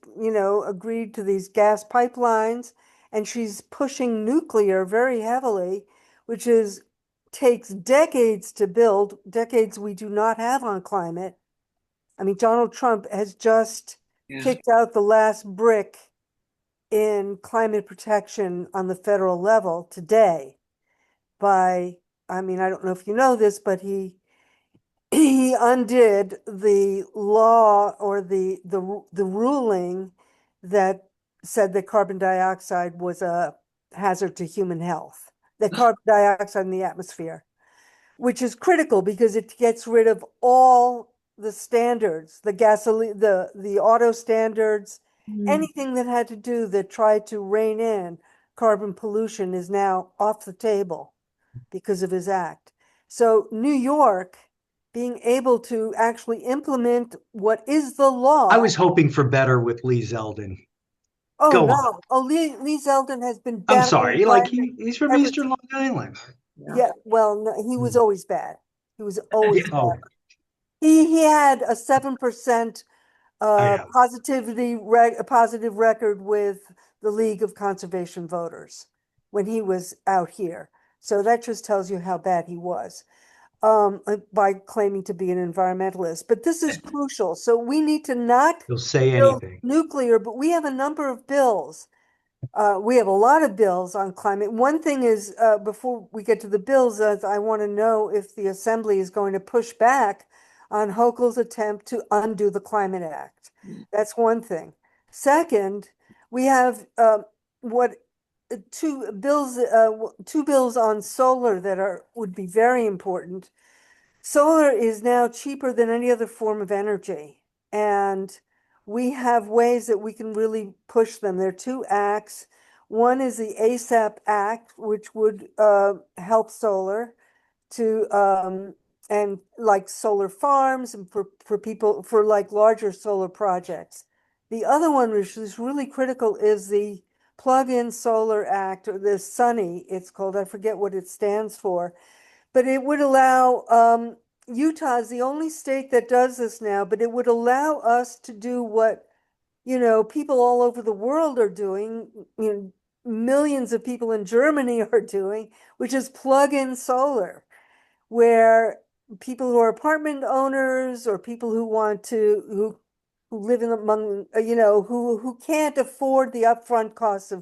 agreed to these gas pipelines, and she's pushing nuclear very heavily, which takes decades to build, decades we do not have on climate. I mean, Donald Trump has just kicked out the last brick in climate protection on the federal level today I don't know if you know this, but he undid the law or the ruling that said that carbon dioxide was a hazard to human health, that carbon dioxide in the atmosphere, which is critical because it gets rid of all the standards, the gasoline, the auto standards, anything that had to do that tried to rein in carbon pollution is now off the table because of his act. So New York being able to actually implement what is the law. I was hoping for better with Lee Zeldin. Oh Go no! on. Oh, Lee Zeldin has been I'm battling sorry, like climate he's from ever Eastern Long Island. Yeah, well, no, he was always bad. He was always Oh, bad. He had a 7% I know. a positive record with the League of Conservation Voters when he was out here. So that just tells you how bad he was by claiming to be an environmentalist. But this is crucial. So we need to not He'll say build anything. nuclear, but we have a number of bills. We have a lot of bills on climate. One thing is, before we get to the bills, I want to know if the Assembly is going to push back on Hochul's attempt to undo the Climate Act. That's one thing. Second, we have what two bills on solar that would be very important. Solar is now cheaper than any other form of energy, and we have ways that we can really push them. There are two acts. One is the ASAP Act, which would help solar and like solar farms and for people for like larger solar projects. The other one, which is really critical, is the Plug-in Solar Act, or the SUNY, it's called. I forget what it stands for, but it would allow Utah is the only state that does this now, but it would allow us to do what, people all over the world are doing, millions of people in Germany are doing, which is plug-in solar, where people who are apartment owners or people who want to who live in among who can't afford the upfront costs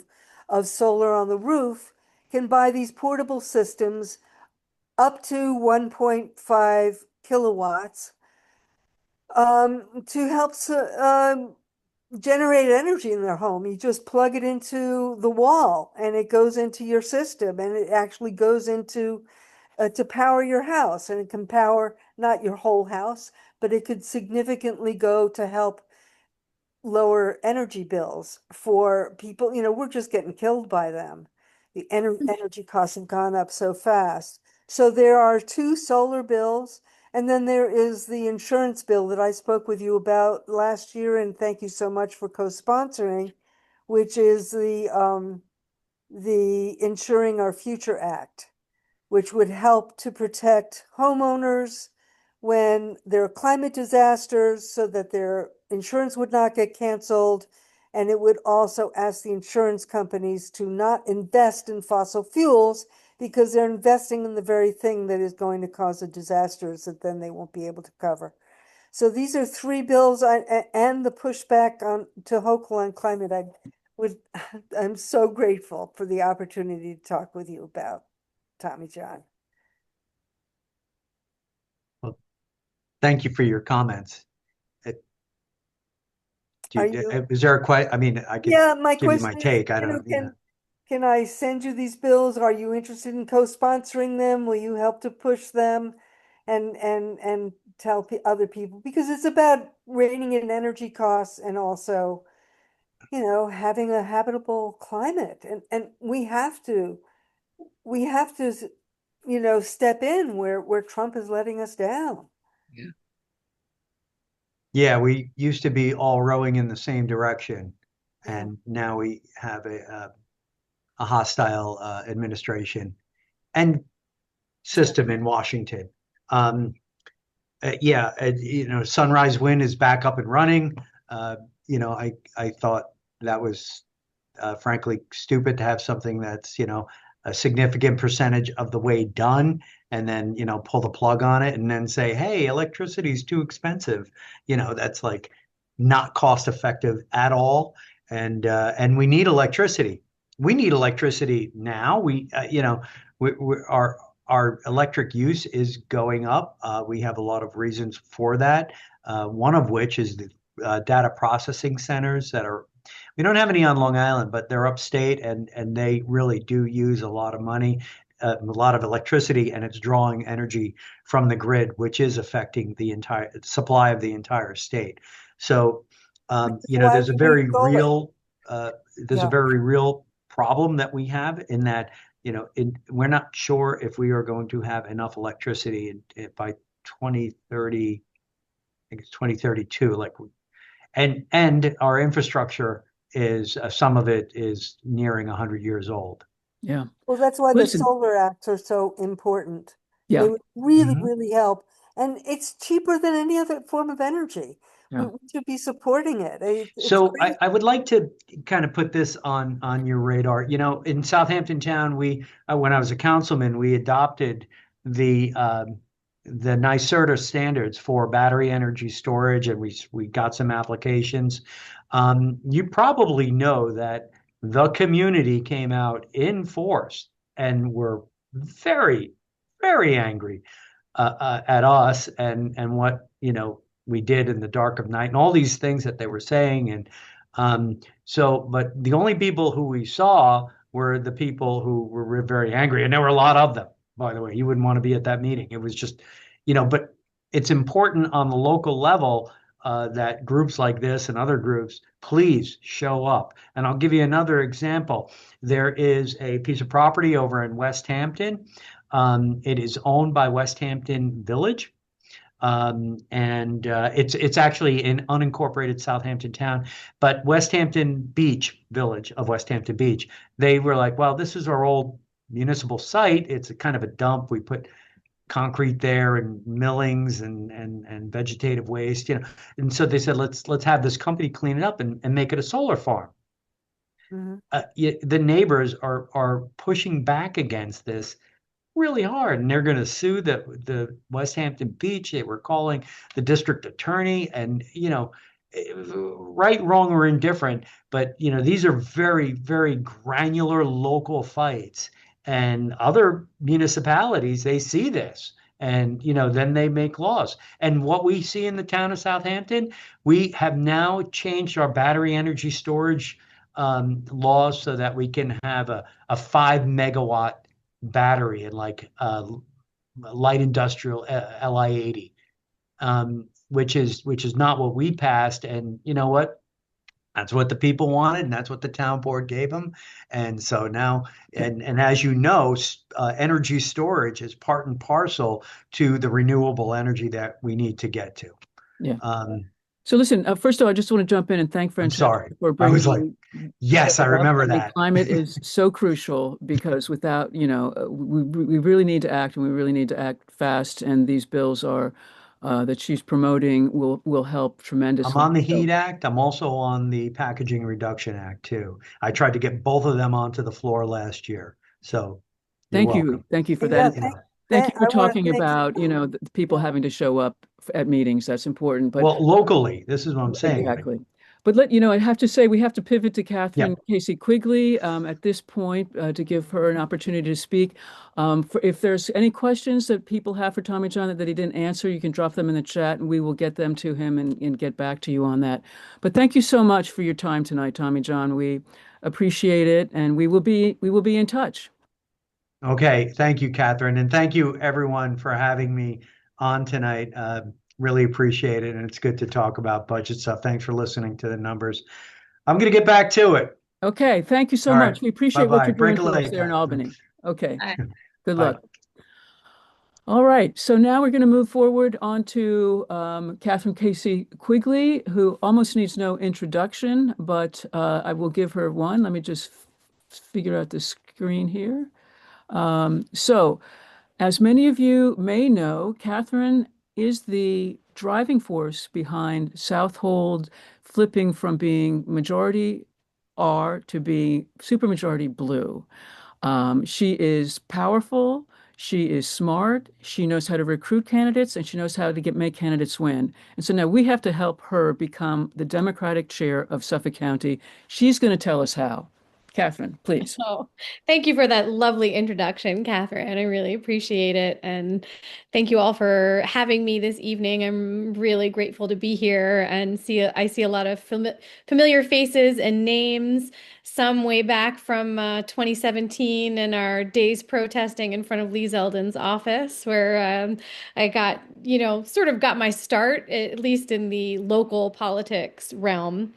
of solar on the roof can buy these portable systems up to 1.5 kilowatts to help generate energy in their home. You just plug it into the wall and it goes into your system, and it actually goes into to power your house, and it can power not your whole house, but it could significantly go to help lower energy bills for people. We're just getting killed by them. The energy costs have gone up so fast. So there are two solar bills, and then there is the insurance bill that I spoke with you about last year, and thank you so much for co-sponsoring, which is the Insuring Our Future Act. which would help to protect homeowners when there are climate disasters so that their insurance would not get canceled. And it would also ask the insurance companies to not invest in fossil fuels because they're investing in the very thing that is going to cause the disasters that then they won't be able to cover. So these are three bills and the pushback on to Hochul on climate. I'm so grateful for the opportunity to talk with you about, Tommy John. Well, thank you for your comments. Is there a question? I mean, I could My give you question my is, take. I don't, can I send you these bills? Are you interested in co-sponsoring them? Will you help to push them and tell other people? Because it's about reining in energy costs and also, having a habitable climate. And we have to, step in where Trump is letting us down. Yeah, we used to be all rowing in the same direction, and now we have a hostile administration and system in Washington. Sunrise Wind is back up and running. I thought that was frankly stupid to have something that's a significant percentage of the way done and then pull the plug on it and then say, hey, electricity is too expensive. That's like not cost effective at all. And we need electricity. We need electricity now. Our electric use is going up. We have a lot of reasons for that. One of which is the data processing centers that are, we don't have any on Long Island, but they're upstate and they really do use a lot of money, a lot of electricity, and it's drawing energy from the grid, which is affecting the entire supply of the entire state. So, there's a very real, problem that we have in that, we're not sure if we are going to have enough electricity by 2030. I think it's 2032. And our infrastructure is some of it is nearing 100 years old. Yeah. Well, that's why Listen, the solar acts are so important. Yeah. They would really, really help. And it's cheaper than any other form of energy. Yeah. We should be supporting it. So I would like to kind of put this on your radar. In Southampton Town, when I was a councilman, we adopted the NYSERDA standards for battery energy storage, and we got some applications. You probably know that the community came out in force and were very, very angry at us and what we did in the dark of night and all these things that they were saying. And but the only people who we saw were the people who were very angry, and there were a lot of them. By the way, you wouldn't want to be at that meeting. It was just, but it's important on the local level that groups like this and other groups, please show up. And I'll give you another example. There is a piece of property over in West Hampton. It is owned by West Hampton Village. And it's actually in unincorporated Southampton Town, but West Hampton Beach Village of West Hampton Beach, they were like, well, this is our old municipal site. It's a kind of a dump. We put concrete there and millings and vegetative waste, and so they said, let's have this company clean it up and make it a solar farm. The neighbors are pushing back against this really hard, and they're going to sue the West Hampton Beach. They were calling the district attorney, and right, wrong, or indifferent, but these are very, very granular local fights, and other municipalities, they see this, and then they make laws. And what we see in the town of Southampton, we have now changed our battery energy storage laws so that we can have a 5 megawatt battery in light industrial LI 80, which is not what we passed. And you know what? That's what the people wanted, and that's what the town board gave them. And so now, and as you know, energy storage is part and parcel to the renewable energy that we need to get to. Yeah. So listen, first of all, I just want to jump in and thank I'm Francesca sorry. for I was like, bringing yes, I that up. remember I mean, that. climate is so crucial because without, we really need to act and we really need to act fast. And these bills are that she's promoting will help I'm tremendously. on the So Heat Act. I'm also on the Packaging Reduction Act too. I tried to get both of them onto the floor last year. So you're welcome. thank you for that. Yeah, And You know, thank you for I want to talking thank about, you. the people Yeah. having to show up at meetings. That's important. But well, locally, this is what I'm saying. Like, exactly. But I have to say, we have to pivot to yeah. Kathryn Casey Quigley at this point to give her an opportunity to speak. If there's any questions that people have for Tommy John that he didn't answer, you can drop them in the chat and we will get them to him and get back to you on that. But thank you so much for your time tonight, Tommy John. We appreciate it, and we will be in touch. Okay. Thank you, Catherine. And thank you, everyone, for having me on tonight. Really appreciate it. And it's good to talk about budget stuff. Thanks for listening to the numbers. I'm going to get back to it. Okay, thank you so All right. much. We appreciate what Bye-bye. you're doing Break a for us leg, there in Catherine. Albany. Okay, I, good Bye. luck. All right, so now we're going to move forward on to Kathryn Casey Quigley, who almost needs no introduction, but I will give her one. Let me just figure out the screen here. So, as many of you may know, Kathryn is the driving force behind Southold flipping from being majority R to being supermajority blue. She is powerful. She is smart. She knows how to recruit candidates and she knows how to make candidates win. And so now we have to help her become the Democratic chair of Suffolk County. She's going to tell us how. Kathryn, please. Oh, thank you for that lovely introduction, Catherine. I really appreciate it. And thank you all for having me this evening. I'm really grateful to be here and I see a lot of familiar faces and names, some way back from 2017 and our days protesting in front of Lee Zeldin's office, where I got, sort of got my start, at least in the local politics realm.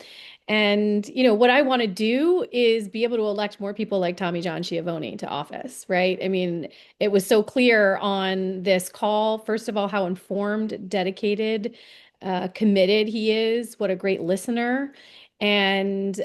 And, what I want to do is be able to elect more people like Tommy John Schiavoni to office, right? I mean, it was so clear on this call, first of all, how informed, dedicated, committed he is, what a great listener. And,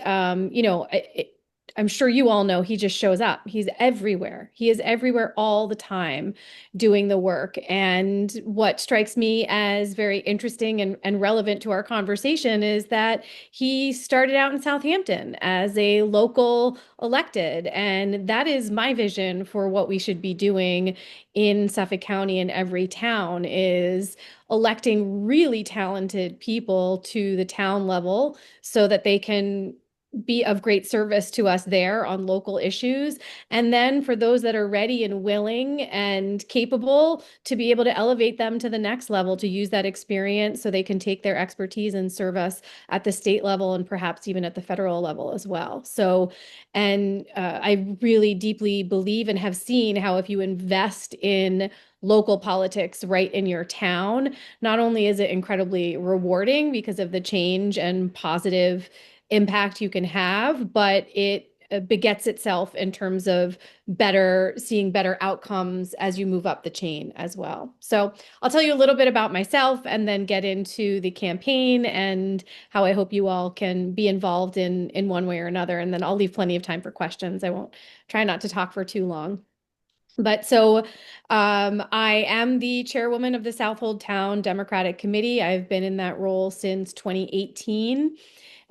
I'm sure you all know he just shows up. He's everywhere. He is everywhere all the time doing the work. And what strikes me as very interesting and relevant to our conversation is that he started out in Southampton as a local elected. And that is my vision for what we should be doing in Suffolk County and every town is electing really talented people to the town level so that they can be of great service to us there on local issues. And then for those that are ready and willing and capable to be able to elevate them to the next level, to use that experience so they can take their expertise and serve us at the state level and perhaps even at the federal level as well. So, and I really deeply believe and have seen how if you invest in local politics right in your town, not only is it incredibly rewarding because of the change and positive impact you can have, but it begets itself in terms of seeing better outcomes as you move up the chain as well. So I'll tell you a little bit about myself and then get into the campaign and how I hope you all can be involved in one way or another. And then I'll leave plenty of time for questions. I won't try not to talk for too long. But so I am the chairwoman of the Southold Town Democratic Committee. I've been in that role since 2018.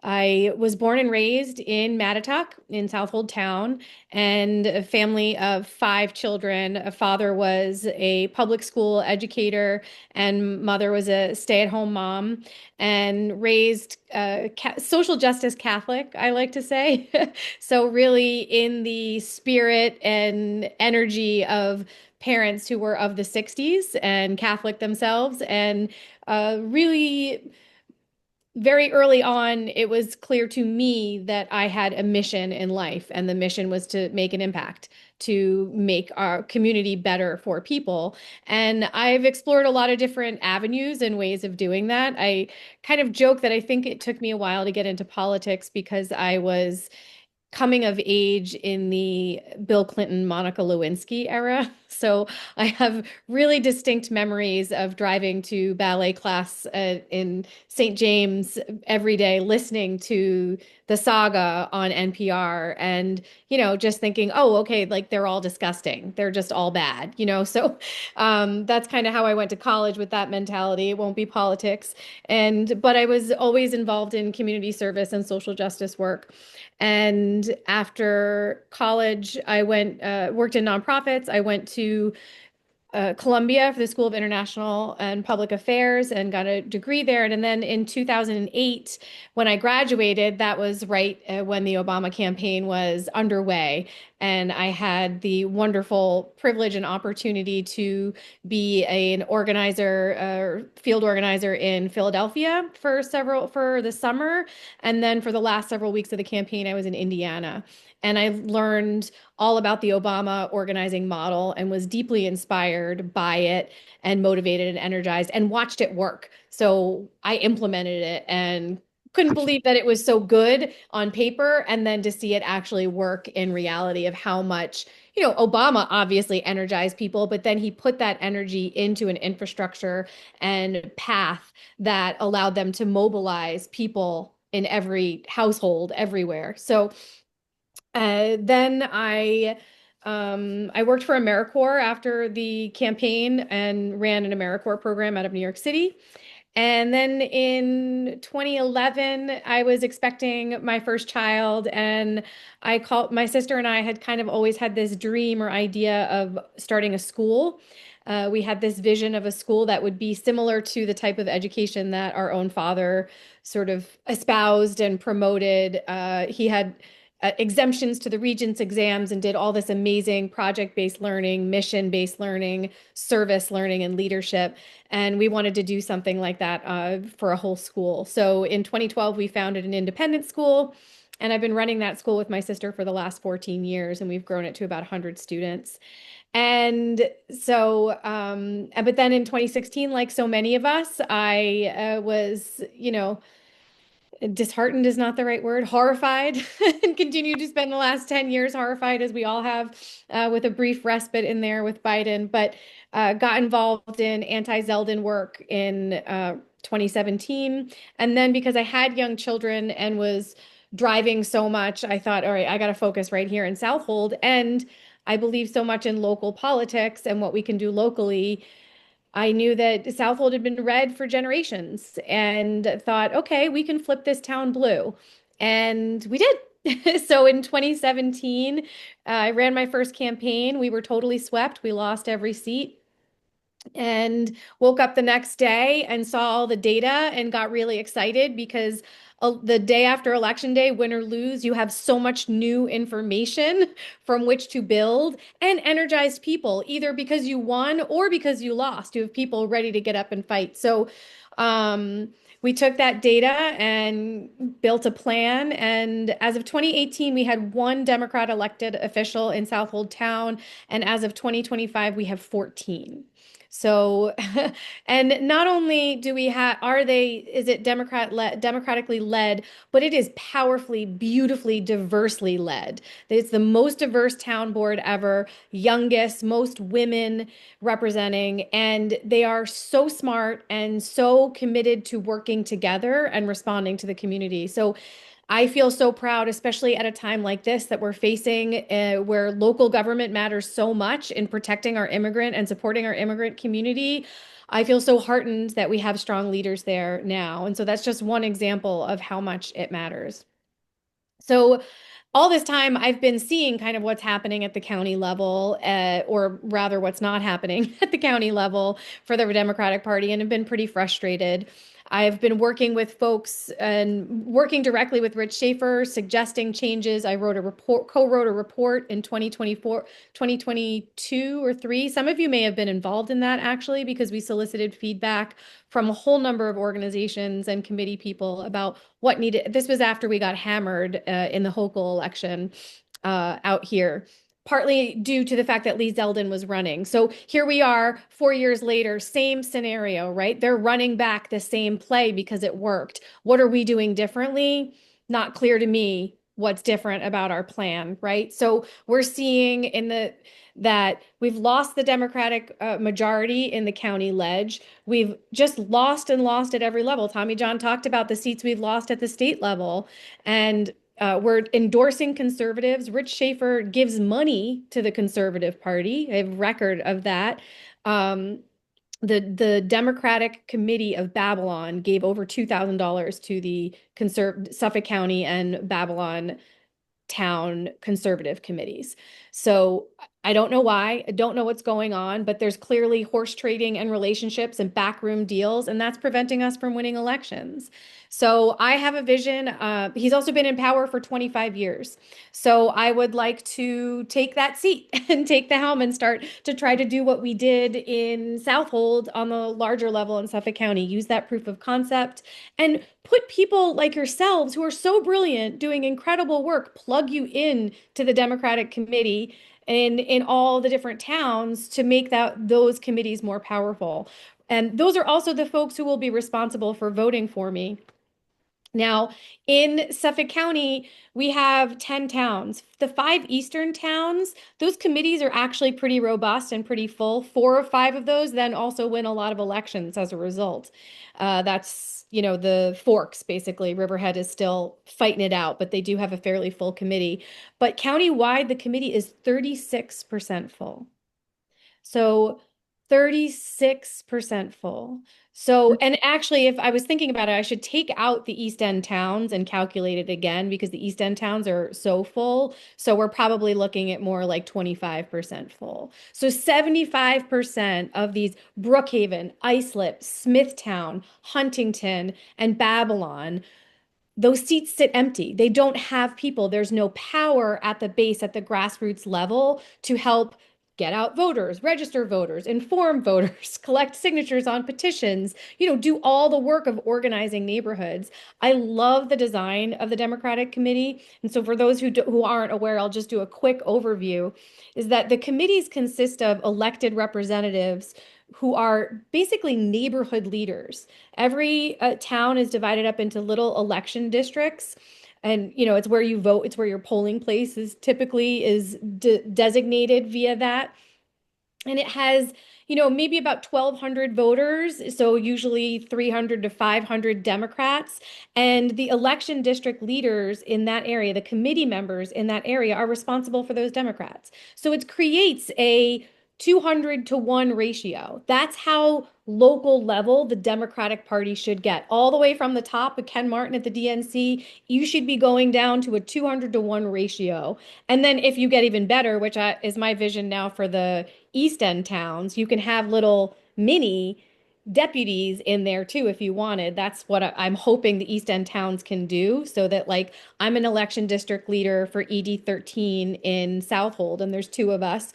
I was born and raised in Mattituck in Southold Town and a family of 5 children. A father was a public school educator and mother was a stay-at-home mom and raised social justice Catholic, I like to say. So really in the spirit and energy of parents who were of the 60s and Catholic themselves and really very early on, it was clear to me that I had a mission in life, and the mission was to make an impact, to make our community better for people. And I've explored a lot of different avenues and ways of doing that. I kind of joke that I think it took me a while to get into politics because I was coming of age in the Bill Clinton, Monica Lewinsky era. So I have really distinct memories of driving to ballet class in St. James every day, listening to the saga on NPR and, just thinking, oh, okay, like they're all disgusting. They're just all bad. So that's kind of how I went to college with that mentality. It won't be politics. But I was always involved in community service and social justice work. And after college, I went worked in nonprofits. I went to Columbia for the School of International and Public Affairs and got a degree there. And then in 2008, when I graduated, that was right when the Obama campaign was underway. And I had the wonderful privilege and opportunity to be an organizer, field organizer in Philadelphia for the summer. And then for the last several weeks of the campaign, I was in Indiana. And I learned all about the Obama organizing model and was deeply inspired by it and motivated and energized and watched it work. So I implemented it and couldn't believe that it was so good on paper and then to see it actually work in reality of how much, Obama obviously energized people, but then he put that energy into an infrastructure and path that allowed them to mobilize people in every household everywhere. So then I worked for AmeriCorps after the campaign and ran an AmeriCorps program out of New York City. And then in 2011, I was expecting my first child, and my sister and I had kind of always had this dream or idea of starting a school. We had this vision of a school that would be similar to the type of education that our own father sort of espoused and promoted. He had exemptions to the Regents exams and did all this amazing project-based learning, mission-based learning, service learning, and leadership. And we wanted to do something like that for a whole school. So in 2012, we founded an independent school. And I've been running that school with my sister for the last 14 years, and we've grown it to about 100 students. And so, but then in 2016, like so many of us, I was, disheartened is not the right word, horrified, and continue to spend the last 10 years horrified, as we all have, with a brief respite in there with Biden, but got involved in anti-Zeldin work in 2017. And then because I had young children and was driving so much, I thought, all right, I got to focus right here in Southold. And I believe so much in local politics and what we can do locally. I knew that Southold had been red for generations and thought, okay, we can flip this town blue. And we did. So in 2017, I ran my first campaign. We were totally swept. We lost every seat and woke up the next day and saw all the data and got really excited because the day after election day, win or lose, you have so much new information from which to build and energized people, either because you won or because you lost. You have people ready to get up and fight. So we took that data and built a plan. And as of 2018, we had one Democrat elected official in Southold Town. And as of 2025, we have 14. So, and not only do we have, is it democratically led, but it is powerfully, beautifully, diversely led. It's the most diverse town board ever, youngest, most women representing, and they are so smart and so committed to working together and responding to the community. So I feel so proud, especially at a time like this that we're facing, where local government matters so much in protecting our immigrant and supporting our immigrant community. I feel so heartened that we have strong leaders there now. And so that's just one example of how much it matters. So all this time, I've been seeing kind of what's happening at the county level, or rather what's not happening at the county level for the Democratic Party, and have been pretty frustrated. I've been working with folks and working directly with Rich Schaefer, suggesting changes. I co-wrote a report in 2024, 2022 or three. Some of you may have been involved in that actually, because we solicited feedback from a whole number of organizations and committee people about what needed. This was after we got hammered in the Hochul election out here, partly due to the fact that Lee Zeldin was running. So here we are 4 years later, same scenario, right? They're running back the same play because it worked. What are we doing differently? Not clear to me. what's different about our plan, right? So we're seeing that we've lost the Democratic majority in the county ledge. We've just lost and lost at every level. Tommy John talked about the seats we've lost at the state level, and we're endorsing conservatives. Rich Schaefer gives money to the Conservative Party. I have a record of that. The Democratic Committee of Babylon gave over $2,000 to the Suffolk County and Babylon town conservative committees. So I don't know why. I don't know what's going on, but there's clearly horse trading and relationships and backroom deals, and that's preventing us from winning elections. So I have a vision. He's also been in power for 25 years. So I would like to take that seat and take the helm and start to try to do what we did in Southold on the larger level in Suffolk County, use that proof of concept and put people like yourselves who are so brilliant doing incredible work, plug you in to the Democratic Committee in all the different towns to make those committees more powerful. And those are also the folks who will be responsible for voting for me. Now, in Suffolk County, we have 10 towns. The 5 eastern towns, those committees are actually pretty robust and pretty full. 4 or 5 of those then also win a lot of elections as a result. That's, the Forks, basically. Riverhead is still fighting it out, but they do have a fairly full committee. But countywide, the committee is 36% full. So 36% full. So, and actually, if I was thinking about it, I should take out the East End towns and calculate it again because the East End towns are so full. So we're probably looking at more like 25% full. So 75% of these Brookhaven, Islip, Smithtown, Huntington, and Babylon, those seats sit empty. They don't have people. There's no power at the base, at the grassroots level to help get out voters, register voters, inform voters, collect signatures on petitions, do all the work of organizing neighborhoods. I love the design of the Democratic Committee. And so for those who aren't aware, I'll just do a quick overview, is that the committees consist of elected representatives who are basically neighborhood leaders. Every town is divided up into little election districts. And, it's where you vote. It's where your polling place is designated via that. And it has, maybe about 1,200 voters. So usually 300 to 500 Democrats. And the election district leaders in that area, the committee members in that area are responsible for those Democrats. So it creates a 200 to 1 ratio. That's how local level the Democratic Party should get. All the way from the top with Ken Martin at the DNC, you should be going down to a 200 to 1 ratio. And then if you get even better, which is my vision now for the East End towns, you can have little mini deputies in there too if you wanted. That's what I'm hoping the East End towns can do, so that like I'm an election district leader for ED 13 in Southold, and there's 2 of us.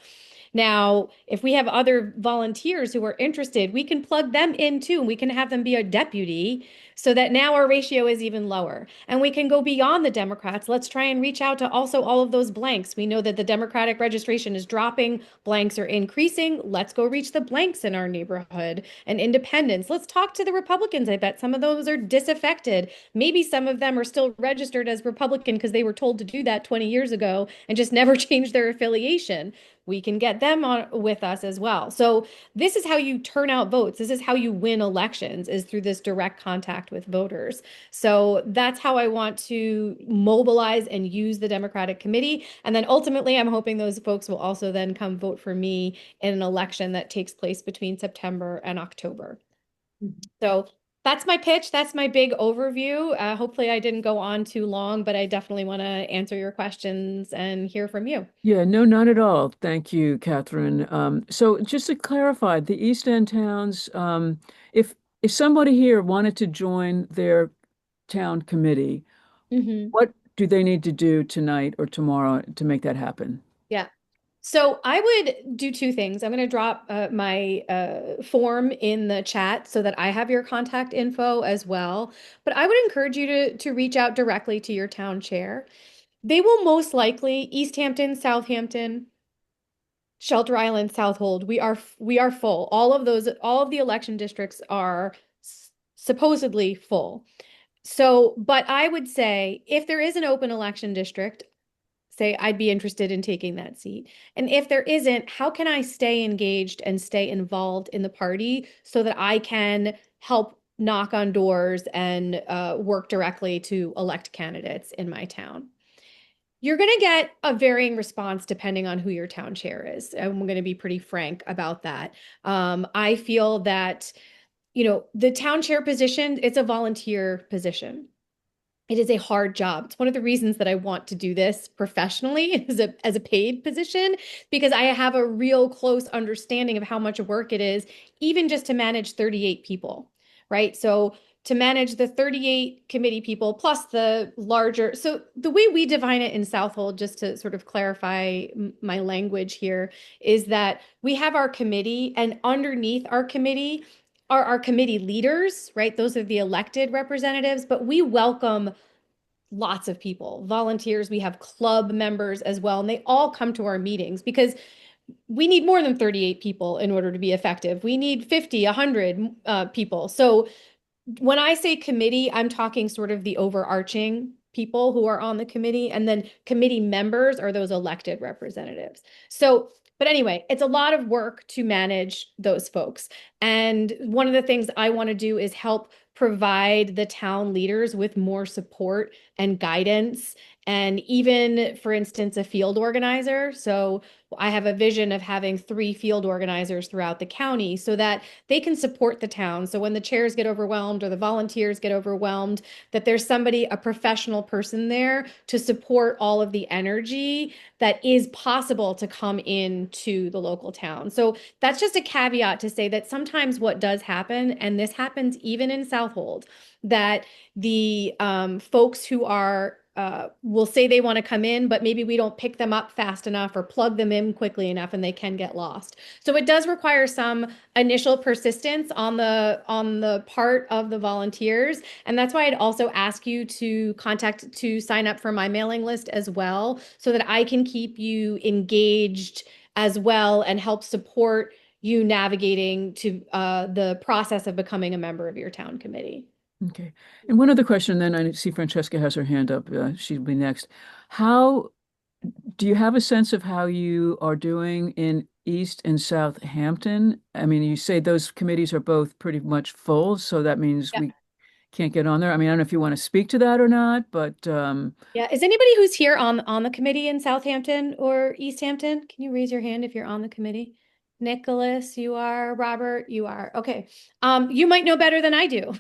Now, if we have other volunteers who are interested, we can plug them in too, and we can have them be a deputy so that now our ratio is even lower. And we can go beyond the Democrats. Let's try and reach out to also all of those blanks. We know that the Democratic registration is dropping, blanks are increasing. Let's go reach the blanks in our neighborhood and independents. Let's talk to the Republicans. I bet some of those are disaffected. Maybe some of them are still registered as Republican because they were told to do that 20 years ago and just never changed their affiliation. We can get them on with us as well. So this is how you turn out votes. This is how you win elections, is through this direct contact with voters. So that's how I want to mobilize and use the Democratic Committee. And then ultimately, I'm hoping those folks will also then come vote for me in an election that takes place between September and October. So that's my pitch. That's my big overview. Hopefully I didn't go on too long, but I definitely want to answer your questions and hear from you. Yeah, no, not at all. Thank you, Kathryn. So just to clarify, the East End towns, if somebody here wanted to join their town committee, what do they need to do tonight or tomorrow to make that happen? Yeah. So I would do 2 things. I'm going to drop my form in the chat so that I have your contact info as well. But I would encourage you to reach out directly to your town chair. They will most likely, East Hampton, Southampton, Shelter Island, Southold, we are full. All of the election districts are supposedly full. So, but I would say if there is an open election district, say I'd be interested in taking that seat. And if there isn't, how can I stay engaged and stay involved in the party so that I can help knock on doors and work directly to elect candidates in my town? You're going to get a varying response depending on who your town chair is. I'm going to be pretty frank about that. I feel that, the town chair position, it's a volunteer position. It is a hard job. It's one of the reasons that I want to do this professionally as a paid position, because I have a real close understanding of how much work it is, even just to manage 38 people, right? So to manage the 38 committee people plus the larger, so the way we define it in Southold, just to sort of clarify my language here, is that we have our committee, and underneath our committee are our committee leaders, right? Those are the elected representatives, but we welcome lots of people, volunteers. We have club members as well, and they all come to our meetings because we need more than 38 people in order to be effective. We need 50, 100 people. So when I say committee, I'm talking sort of the overarching people who are on the committee, and then committee members are those elected representatives. So, but anyway, it's a lot of work to manage those folks. And one of the things I want to do is help provide the town leaders with more support and guidance, and even, for instance, a field organizer. So I have a vision of having 3 field organizers throughout the county so that they can support the town. So when the chairs get overwhelmed or the volunteers get overwhelmed, that there's somebody, a professional person there to support all of the energy that is possible to come into the local town. So that's just a caveat to say that sometimes what does happen, and this happens even in Southold, that the folks who are will say they want to come in, but maybe we don't pick them up fast enough or plug them in quickly enough, and they can get lost. So it does require some initial persistence on the part of the volunteers, and that's why I'd also ask you to sign up for my mailing list as well, so that I can keep you engaged as well and help support you navigating to the process of becoming a member of your town committee. Okay. And one other question, then I see Francesca has her hand up. She'll be next. How do you have a sense of how you are doing in East and Southampton? I mean, you say those committees are both pretty much full, so that means Yeah. we can't get on there. I mean, I don't know if you want to speak to that or not, but Yeah. Is anybody who's here on the committee in Southampton or East Hampton? Can you raise your hand if you're on the committee? Nicholas, you are. Robert, you are. Okay. You might know better than I do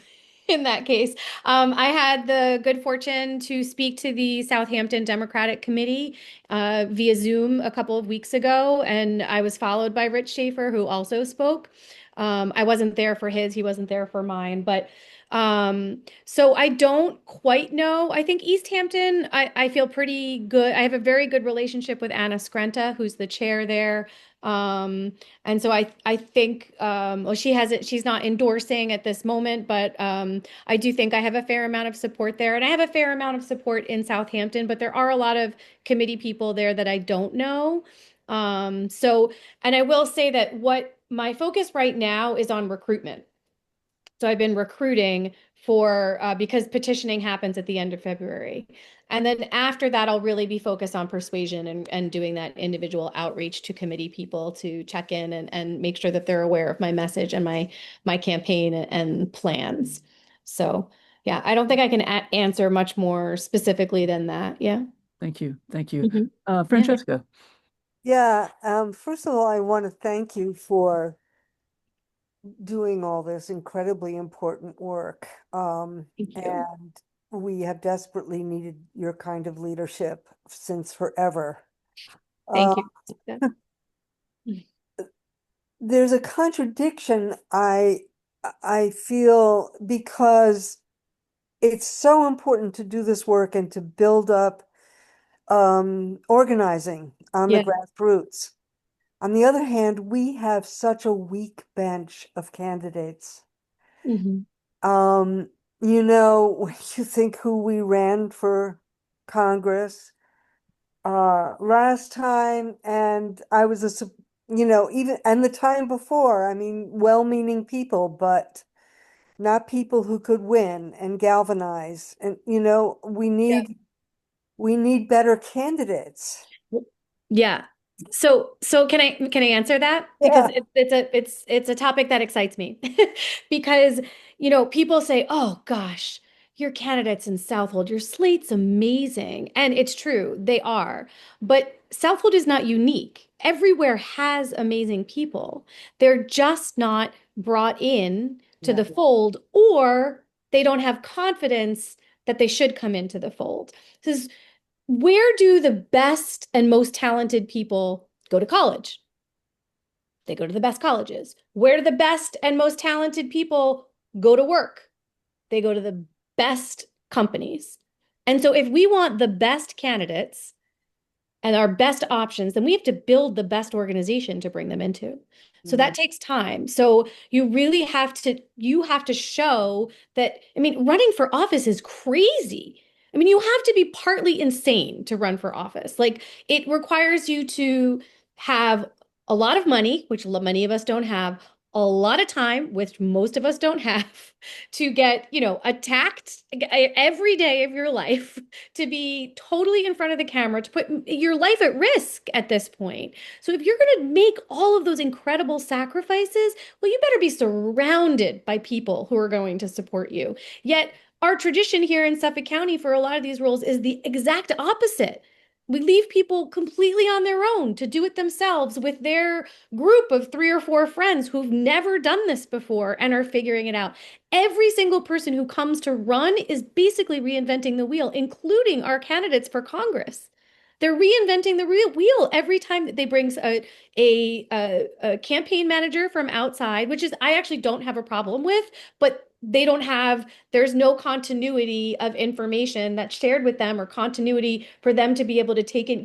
in that case. I had the good fortune to speak to the Southampton Democratic Committee via Zoom a couple of weeks ago, and I was followed by Rich Schaefer, who also spoke. I wasn't there for his, he wasn't there for mine, but so I don't quite know. I think East Hampton, I feel pretty good. I have a very good relationship with Anna Skrenta, who's the chair there. And so I think well, she's not endorsing at this moment, but I do think I have a fair amount of support there. And I have a fair amount of support in Southampton, but there are a lot of committee people there that I don't know. So, and I will say that what my focus right now is on recruitment. So I've been recruiting for because petitioning happens at the end of February. And then after that, I'll really be focused on persuasion and doing that individual outreach to committee people to check in and make sure that they're aware of my message and my campaign and plans. So yeah, I don't think I can answer much more specifically than that. Yeah. thank you. Thank you. Mhm. Yeah. Francesca, Yeah, first of all, I want to thank you for doing all this incredibly important work. Thank you. And we have desperately needed your kind of leadership since forever. Thank Uh, you. there's a contradiction I feel because it's so important to do this work and to build up organizing on the Yeah. grassroots. On the other hand, we have such a weak bench of candidates. Mhm. Um, when you think who we ran for Congress last time, and I was even and the time before, I mean, well-meaning people, but not people who could win and galvanize. And, we need better candidates. Yeah. So can I answer that? Because Yeah. it's a topic that excites me. Because, people say, "Oh gosh, your candidates in Southold, your slate's amazing." And it's true, they are. But Southold is not unique. Everywhere has amazing people. They're just not brought in to Yeah. the fold, or they don't have confidence that they should come into the fold. This is where do the best and most talented people go to college? They go to the best colleges. Where do the best and most talented people go to work? They go to the best companies. And so if we want the best candidates and our best options, then we have to build the best organization to bring them into. So that takes time. So you have to show that, I mean, running for office is crazy. I mean, you have to be partly insane to run for office. Like it requires you to have a lot of money, which many of us don't have, a lot of time, which most of us don't have, to get, attacked every day of your life, to be totally in front of the camera, to put your life at risk at this point. So if you're going to make all of those incredible sacrifices, well, you better be surrounded by people who are going to support you. Yet our tradition here in Suffolk County for a lot of these roles is the exact opposite. We leave people completely on their own to do it themselves with their group of 3 or 4 friends who've never done this before and are figuring it out. Every single person who comes to run is basically reinventing the wheel, including our candidates for Congress. They're reinventing the real wheel every time that they bring a campaign manager from outside, which is I actually don't have a problem with, but there's no continuity of information that's shared with them or continuity for them to be able to take in.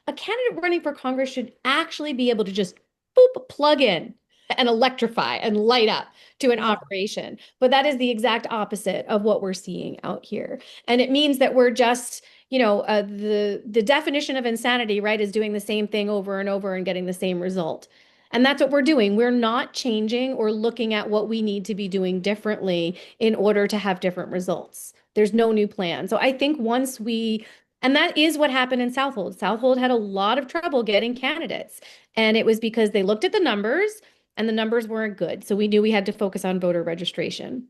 A candidate running for Congress should actually be able to just boop, plug in and electrify and light up to an operation. But that is the exact opposite of what we're seeing out here. And it means that we're just, the definition of insanity, right, is doing the same thing over and over and getting the same result. And that's what we're doing. We're not changing or looking at what we need to be doing differently in order to have different results. There's no new plan. So I think and that is what happened in Southold. Southold had a lot of trouble getting candidates. And it was because they looked at the numbers and the numbers weren't good. So we knew we had to focus on voter registration.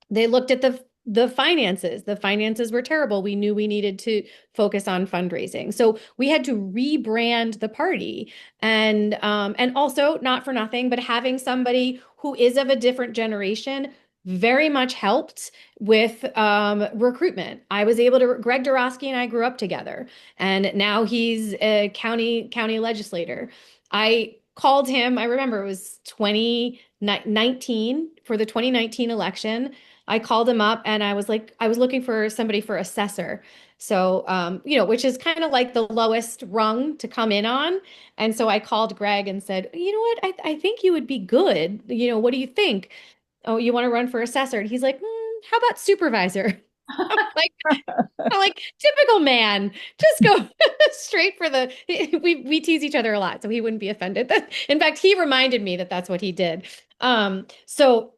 They looked at the finances. The finances were terrible. We knew we needed to focus on fundraising. So we had to rebrand the party. And also, not for nothing, but having somebody who is of a different generation very much helped with recruitment. I was able to, Greg Dorosky and I grew up together, and now he's a county legislator. I called him, I remember it was 2019 for the 2019 election. I called him up and I was like, I was looking for somebody for assessor. So, which is kind of like the lowest rung to come in on. And so I called Greg and said, you know what, I think you would be good. What do you think? Oh, you want to run for assessor? And he's like, how about supervisor? I'm like, typical man, just go straight for the, we tease each other a lot, so he wouldn't be offended. In fact, he reminded me that that's what he did. So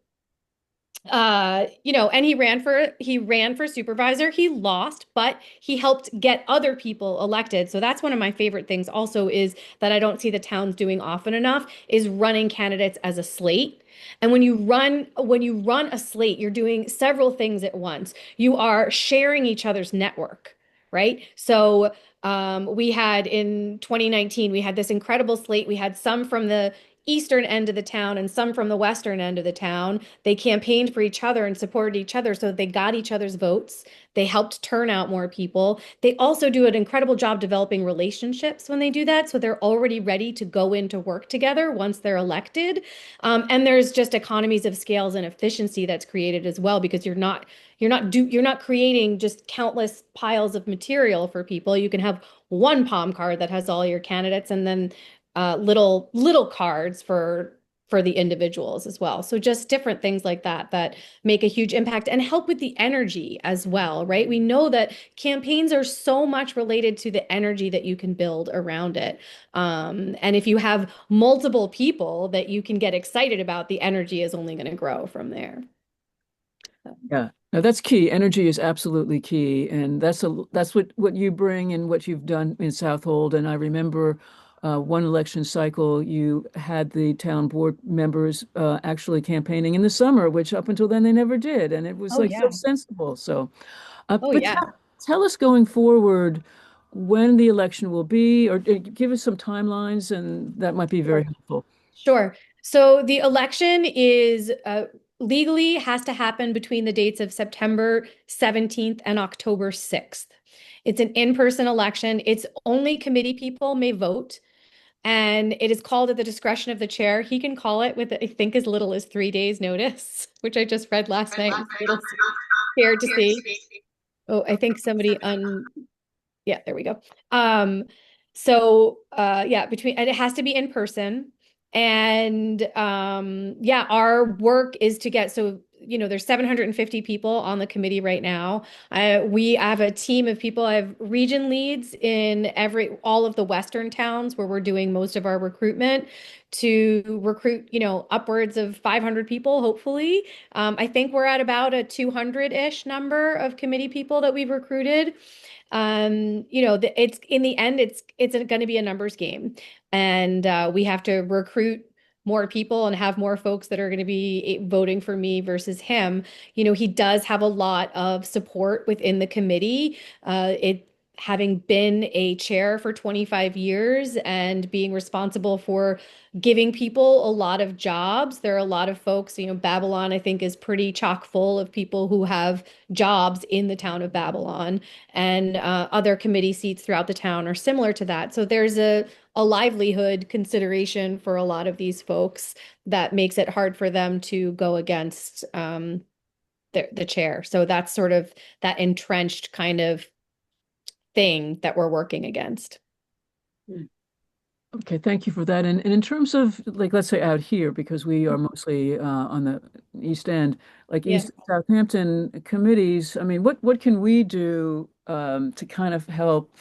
and he ran for supervisor. He lost, but he helped get other people elected. So that's one of my favorite things also is that I don't see the towns doing often enough is running candidates as a slate. And when you run a slate, you're doing several things at once. You are sharing each other's network, right? So we had in 2019, we had this incredible slate. We had some from the eastern end of the town and some from the western end of the town. They campaigned for each other and supported each other, so they got each other's votes. They helped turn out more people. They also do an incredible job developing relationships when they do that, so they're already ready to go into work together once they're elected. And there's just economies of scales and efficiency that's created as well because you're not creating just countless piles of material for people. You can have one palm card that has all your candidates and then little cards for the individuals as well. So just different things like that make a huge impact and help with the energy as well, right? We know that campaigns are so much related to the energy that you can build around it. And if you have multiple people that you can get excited about, the energy is only going to grow from there. Yeah, no, that's key. Energy is absolutely key, and that's what you bring and what you've done in Southold. And I remember one election cycle, you had the town board members actually campaigning in the summer, which up until then they never did, and it was Oh like so yeah. sensible. So, Oh but yeah. tell us going forward when the election will be, or give us some timelines, and that might be very Sure. helpful. Sure. So the election is legally has to happen between the dates of September 17th and October 6th. It's an in-person election. It's only committee people may vote, and it is called at the discretion of the chair. He can call it with, I think, as little as 3 days' notice, which I just read last night. I was a little scared to see. Oh, I think somebody un yeah, there we go. Yeah, between and it has to be in person. And yeah, our work is to get there's 750 people on the committee right now. We have a team of people. I have region leads in all of the Western towns where we're doing most of our recruitment to recruit, upwards of 500 people, hopefully. I think we're at about a 200-ish number of committee people that we've recruited. It's in the end, it's going to be a numbers game, and we have to recruit more people and have more folks that are going to be voting for me versus him. He does have a lot of support within the committee. It Having been a chair for 25 years and being responsible for giving people a lot of jobs. There are a lot of folks, Babylon, I think, is pretty chock full of people who have jobs in the town of Babylon, and other committee seats throughout the town are similar to that. So there's a livelihood consideration for a lot of these folks that makes it hard for them to go against the chair. So that's sort of that entrenched kind of thing that we're working against. Okay, thank you for that. And in terms of like, let's say out here, because we are mostly on the East End, like Yeah. East Southampton committees, I mean, what can we do to kind of help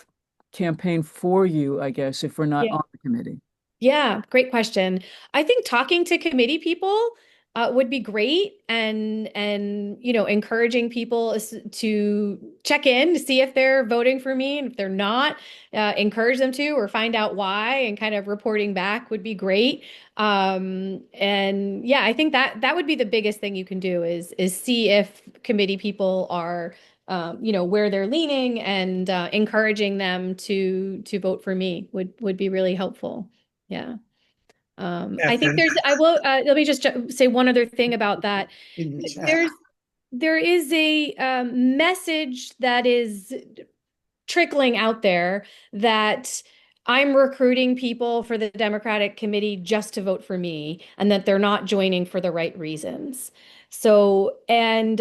campaign for you, I guess, if we're not Yeah. on the committee? Yeah, great question. I think talking to committee people would be great, and encouraging people to check in to see if they're voting for me, and if they're not, encourage them to, or find out why, and kind of reporting back would be great. And yeah, I think that would be the biggest thing you can do is see if committee people are where they're leaning, and encouraging them to vote for me would be really helpful. Yeah. I think Catherine, let me just say one other thing about that. in the chat. There is a message that is trickling out there that I'm recruiting people for the Democratic committee just to vote for me, and that they're not joining for the right reasons. So, and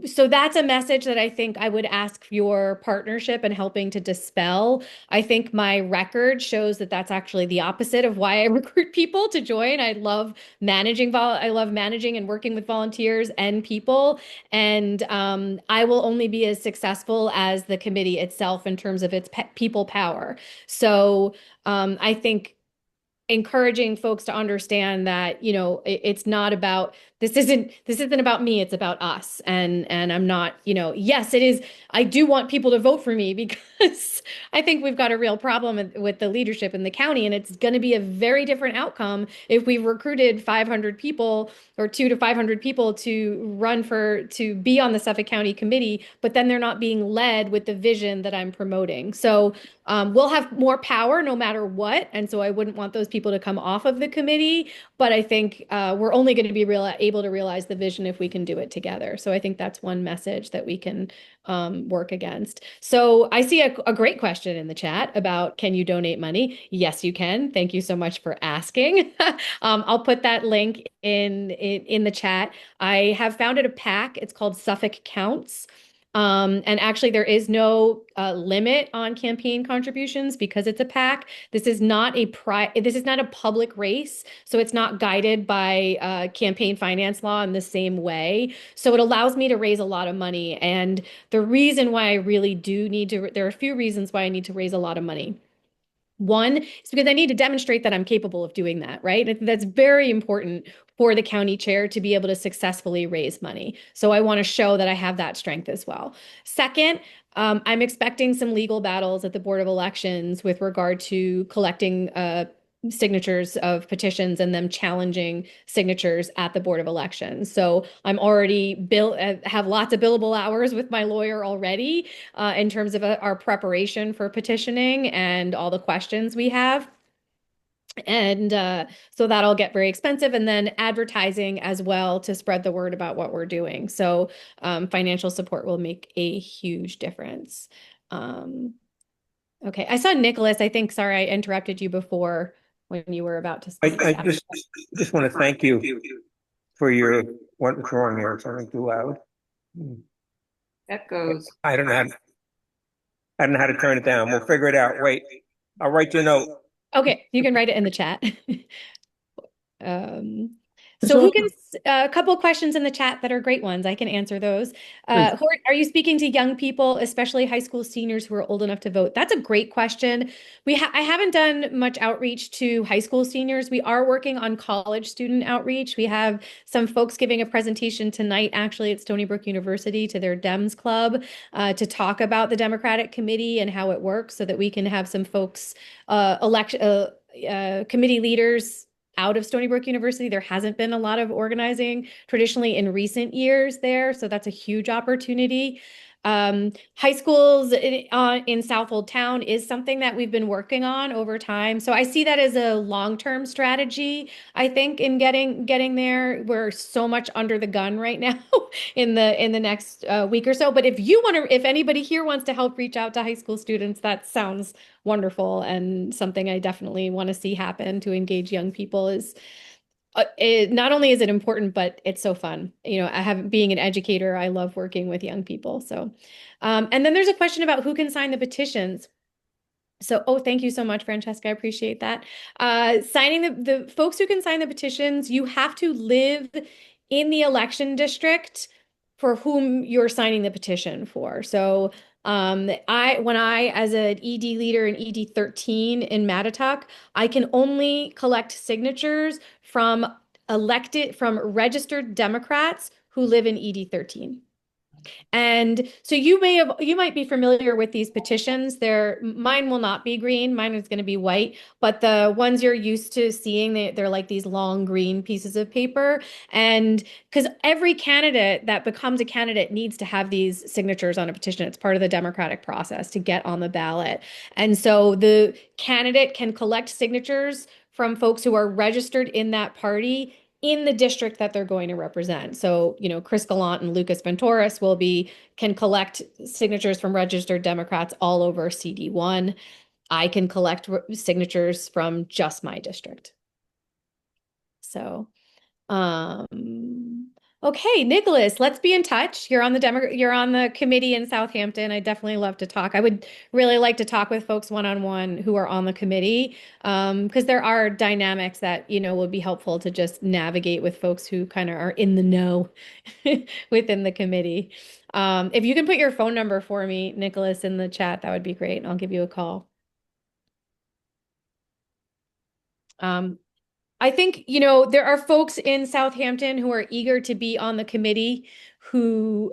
so that's a message that I think I would ask your partnership in helping to dispel. I think my record shows that that's actually the opposite of why I recruit people to join. I love managing and working with volunteers and people, and I will only be as successful as the committee itself in terms of its people power. So I think encouraging folks to understand that it's not about this isn't about me, it's about us. And I'm not, yes, it is. I do want people to vote for me because I think we've got a real problem with the leadership in the county, and it's going to be a very different outcome if we've recruited 500 people, or 200 to 500 people, to be on the Suffolk County Committee, but then they're not being led with the vision that I'm promoting. So we'll have more power no matter what. And so I wouldn't want those people to come off of the committee. But I think we're only going to be able to realize the vision if we can do it together. So I think that's one message that we can work against. So I see a great question in the chat about, can you donate money? Yes, you can. Thank you so much for asking. I'll put that link in the chat. I have founded a PAC. It's called Suffolk Counts. And actually, there is no limit on campaign contributions because it's a PAC. This is not a public race, so it's not guided by campaign finance law in the same way. So it allows me to raise a lot of money. And the reason why I really do need to, there are a few reasons why I need to raise a lot of money. One is because I need to demonstrate that I'm capable of doing that, right? That's very important for the county chair to be able to successfully raise money. So I want to show that I have that strength as well. Second, I'm expecting some legal battles at the Board of Elections with regard to collecting signatures of petitions and them challenging signatures at the Board of Elections. So I'm already have lots of billable hours with my lawyer already in terms of our preparation for petitioning and all the questions we have. And so that'll get very expensive. And then advertising as well to spread the word about what we're doing. So financial support will make a huge difference. Okay, I saw Nicholas. I think, sorry, I interrupted you before when you were about to speak. I just want to thank you for your what's wrong there. It's something too loud. Echoes. I don't know how to turn it down. We'll figure it out. Wait, I'll write you a note. Okay, you can write it in the chat. So who can, a couple of questions in the chat that are great ones. I can answer those. Hort, are you speaking to young people, especially high school seniors who are old enough to vote? That's a great question. I haven't done much outreach to high school seniors. We are working on college student outreach. We have some folks giving a presentation tonight, actually at Stony Brook University to their Dems Club to talk about the Democratic Committee and how it works so that we can have some folks committee leaders out of Stony Brook University. There hasn't been a lot of organizing traditionally in recent years there, so that's a huge opportunity. High schools in Southold Town is something that we've been working on over time. So I see that as a long-term strategy, I think, in getting there. We're so much under the gun right now in the next week or so. But if anybody here wants to help reach out to high school students, that sounds wonderful and something I definitely want to see happen to engage young people is not only is it important, but it's so fun. Being an educator, I love working with young people. So, and then there's a question about who can sign the petitions. So, thank you so much, Francesca. I appreciate that. Signing the folks who can sign the petitions, you have to live in the election district for whom you're signing the petition for. So, when I, as an ED leader in ED 13 in Mattatuck, I can only collect signatures from registered Democrats who live in ED 13. And so you might be familiar with these petitions. Mine will not be green. Mine is going to be white, but the ones you're used to seeing, they're like these long green pieces of paper. And because every candidate that becomes a candidate needs to have these signatures on a petition. It's part of the democratic process to get on the ballot. And so the candidate can collect signatures from folks who are registered in that party in the district that they're going to represent. So, Chris Gallant and Lucas Ventoris can collect signatures from registered Democrats all over CD1. I can collect signatures from just my district. So, okay, Nicholas, let's be in touch. You're on the committee in Southampton. I definitely love to talk. I would really like to talk with folks one-on-one who are on the committee, because there are dynamics that, would be helpful to just navigate with folks who kind of are in the know within the committee. If you can put your phone number for me, Nicholas, in the chat, that would be great. I'll give you a call. I think, there are folks in Southampton who are eager to be on the committee who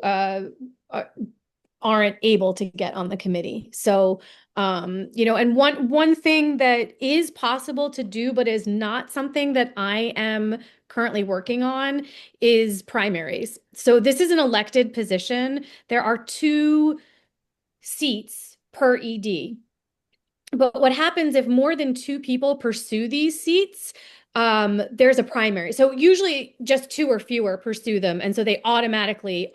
aren't able to get on the committee. So, and one thing that is possible to do, but is not something that I am currently working on, is primaries. So this is an elected position. There are 2 seats per ED. But what happens if more than 2 people pursue these seats? There's a primary. So usually just 2 or fewer pursue them. And so they automatically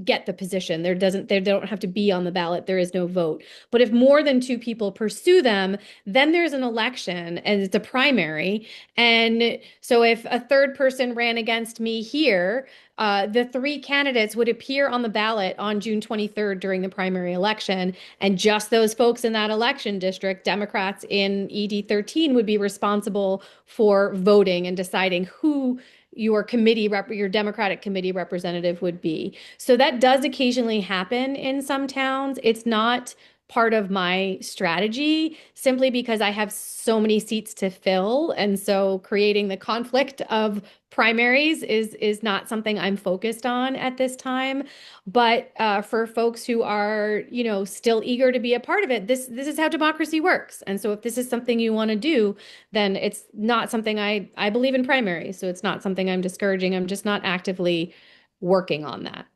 get the position. They don't have to be on the ballot. There is no vote. But if more than 2 people pursue them, then there's an election and it's a primary. And so if a third person ran against me here, the 3 candidates would appear on the ballot on June 23rd during the primary election. And just those folks in that election district, Democrats in ED 13, would be responsible for voting and deciding who your Democratic committee representative would be. So that does occasionally happen in some towns. It's not part of my strategy simply because I have so many seats to fill. And so creating the conflict of primaries is not something I'm focused on at this time. But for folks who are, still eager to be a part of it, this is how democracy works. And so if this is something you want to do, then it's not something I believe in primaries. So it's not something I'm discouraging. I'm just not actively working on that.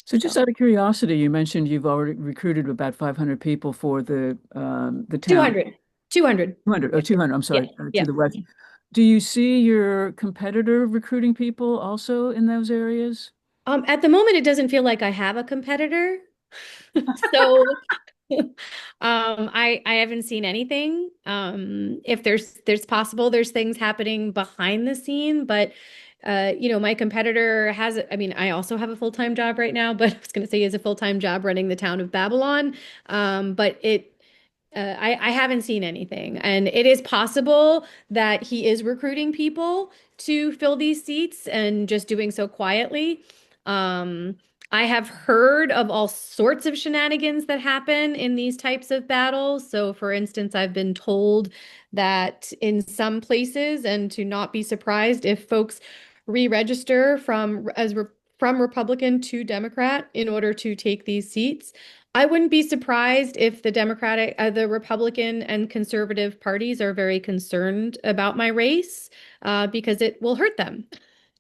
So just out of curiosity, you mentioned you've already recruited about 500 people for the town. 200. 200. 200, oh, 200, I'm sorry, Yeah. to the west. Do you see your competitor recruiting people also in those areas? At the moment, it doesn't feel like I have a competitor. So I haven't seen anything. If there's possible there's things happening behind the scene, but my competitor has, I mean, I also have a full-time job right now, but I was going to say he has a full-time job running the town of Babylon. But I haven't seen anything. And it is possible that he is recruiting people to fill these seats and just doing so quietly. Um, I have heard of all sorts of shenanigans that happen in these types of battles. So, for instance, I've been told that in some places, and to not be surprised if folks re-register from Republican to Democrat in order to take these seats. I wouldn't be surprised if the Republican and conservative parties are very concerned about my race, because it will hurt them.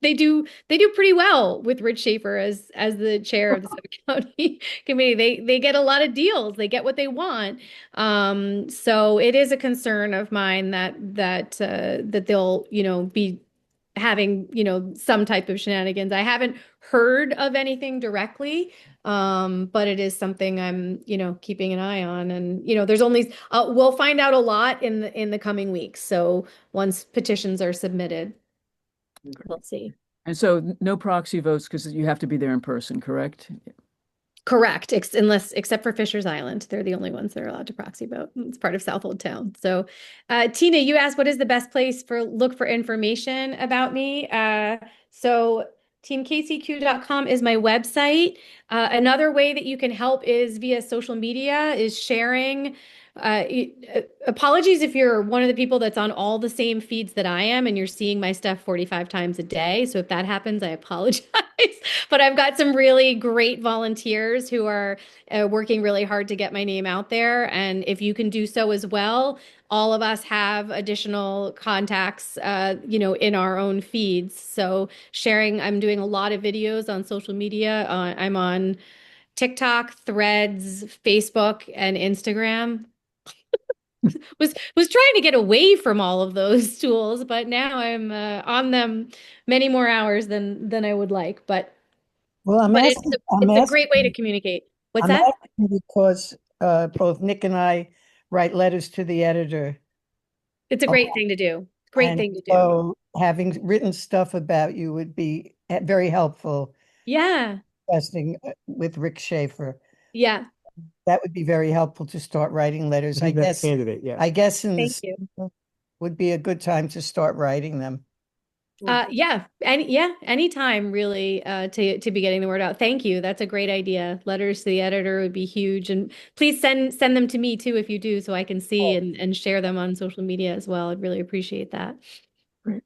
They do pretty well with Rich Schaefer as the chair of the Suffolk County Committee. They get a lot of deals. They get what they want. So it is a concern of mine that they'll be having some type of shenanigans. I haven't heard of anything directly, but it is something I'm keeping an eye on. And there's only we'll find out a lot in the coming weeks. So once petitions are submitted, we'll see. And so no proxy votes because you have to be there in person, correct? Correct, except for Fisher's Island. They're the only ones that are allowed to proxy vote. It's part of Southold Town. So, Tina, you asked what is the best place for look for information about me. So teamkcq.com is my website. Another way that you can help is via social media, is sharing. Apologies if you're one of the people that's on all the same feeds that I am and you're seeing my stuff 45 times a day. So if that happens, I apologize. But I've got some really great volunteers who are working really hard to get my name out there. And if you can do so as well, all of us have additional contacts, in our own feeds. So sharing, I'm doing a lot of videos on social media. I'm on TikTok, Threads, Facebook, and Instagram. Was trying to get away from all of those tools, but now I'm on them many more hours than I would like. Well, It's a great way to communicate. What's that? asking because both Nick and I write letters to the editor. It's a great thing to do. Great And thing to do. so having written stuff about you would be very helpful. Yeah. Discussing with Rick Schaefer. Yeah. That would be very helpful to start writing letters. I guess candidate, yeah. I guess in Thank this you. would be a good time to start writing them. Anytime really, to be getting the word out. Thank you. That's a great idea. Letters to the editor would be huge. And please send them to me too if you do, so I can see and share them on social media as well. I'd really appreciate that. Great.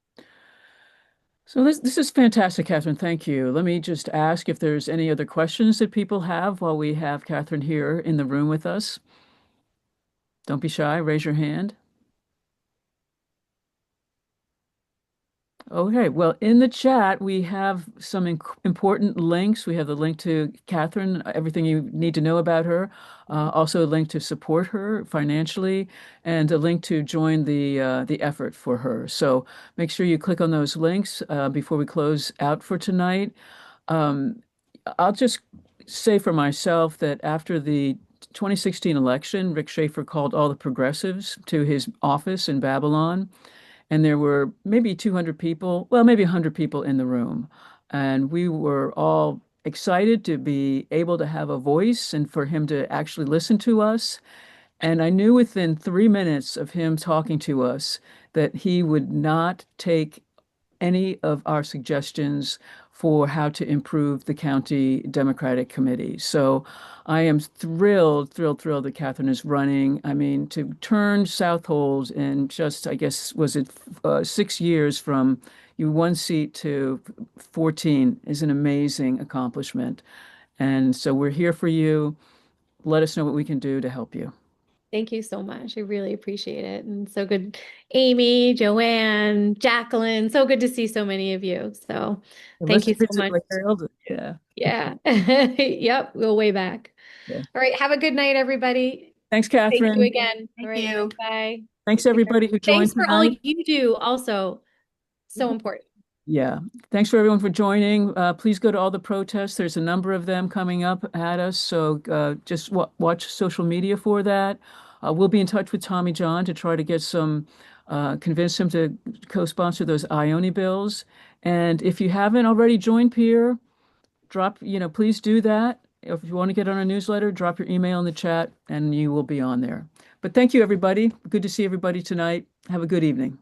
So this is fantastic, Kathryn. Thank you. Let me just ask if there's any other questions that people have while we have Kathryn here in the room with us. Don't be shy, raise your hand. Okay, well, in the chat, we have some important links. We have the link to Kathryn, everything you need to know about her, also a link to support her financially, and a link to join the effort for her. So make sure you click on those links before we close out for tonight. I'll just say for myself that after the 2016 election, Rick Schaefer called all the progressives to his office in Babylon. And there were maybe 200 people, well, maybe 100 people in the room. And we were all excited to be able to have a voice and for him to actually listen to us. And I knew within 3 minutes of him talking to us that he would not take any of our suggestions for how to improve the county Democratic Committee. So I am thrilled, thrilled, thrilled that Kathryn is running. I mean, to turn Southold in just, I guess, was it 6 years from you one seat to 14 is an amazing accomplishment. And so we're here for you. Let us know what we can do to help you. Thank you so much. I really appreciate it. And so good, Amy, Joanne, Jacqueline. So good to see so many of you. So And thank let's you so visit much like for, Zelda. Yeah. yeah. Yep, we'll way back. Yeah. All right. Have a good night, everybody. Thanks, Thank you Catherine. again. All Thank right. you. Bye. Thanks, Take care. everybody who joined Thanks for all tonight. you do also. So important. Yeah. Thanks for everyone for joining. Please go to all the protests. There's a number of them coming up at us. So just watch social media for that. We'll be in touch with Tommy John to try to get convince him to co-sponsor those Ione bills. And if you haven't already joined Peer, please do that. If you want to get on our newsletter, drop your email in the chat and you will be on there. But thank you, everybody. Good to see everybody tonight. Have a good evening.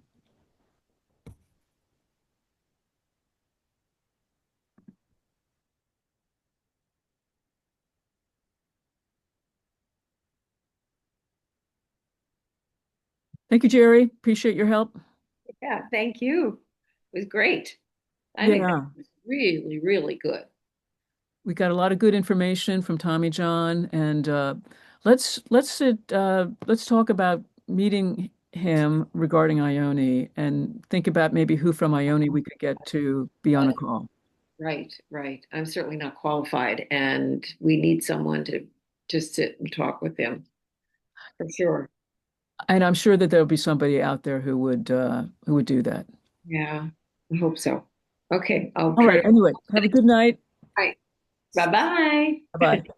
Thank you, Jerry. Appreciate your help. Yeah, thank you. It was great. I think that Yeah, was really, really good. we got a lot of good information from Tommy John, and let's talk about meeting him regarding Ione and think about maybe who from Ione we could get to be on a call. Right, right. I'm certainly not qualified, and we need someone to just sit and talk with him for sure. And I'm sure that there'll be somebody out there who would do that. Yeah, I hope so. Okay, I'll All try right. to. Anyway, have a good night. Bye. Bye-bye. Bye-bye.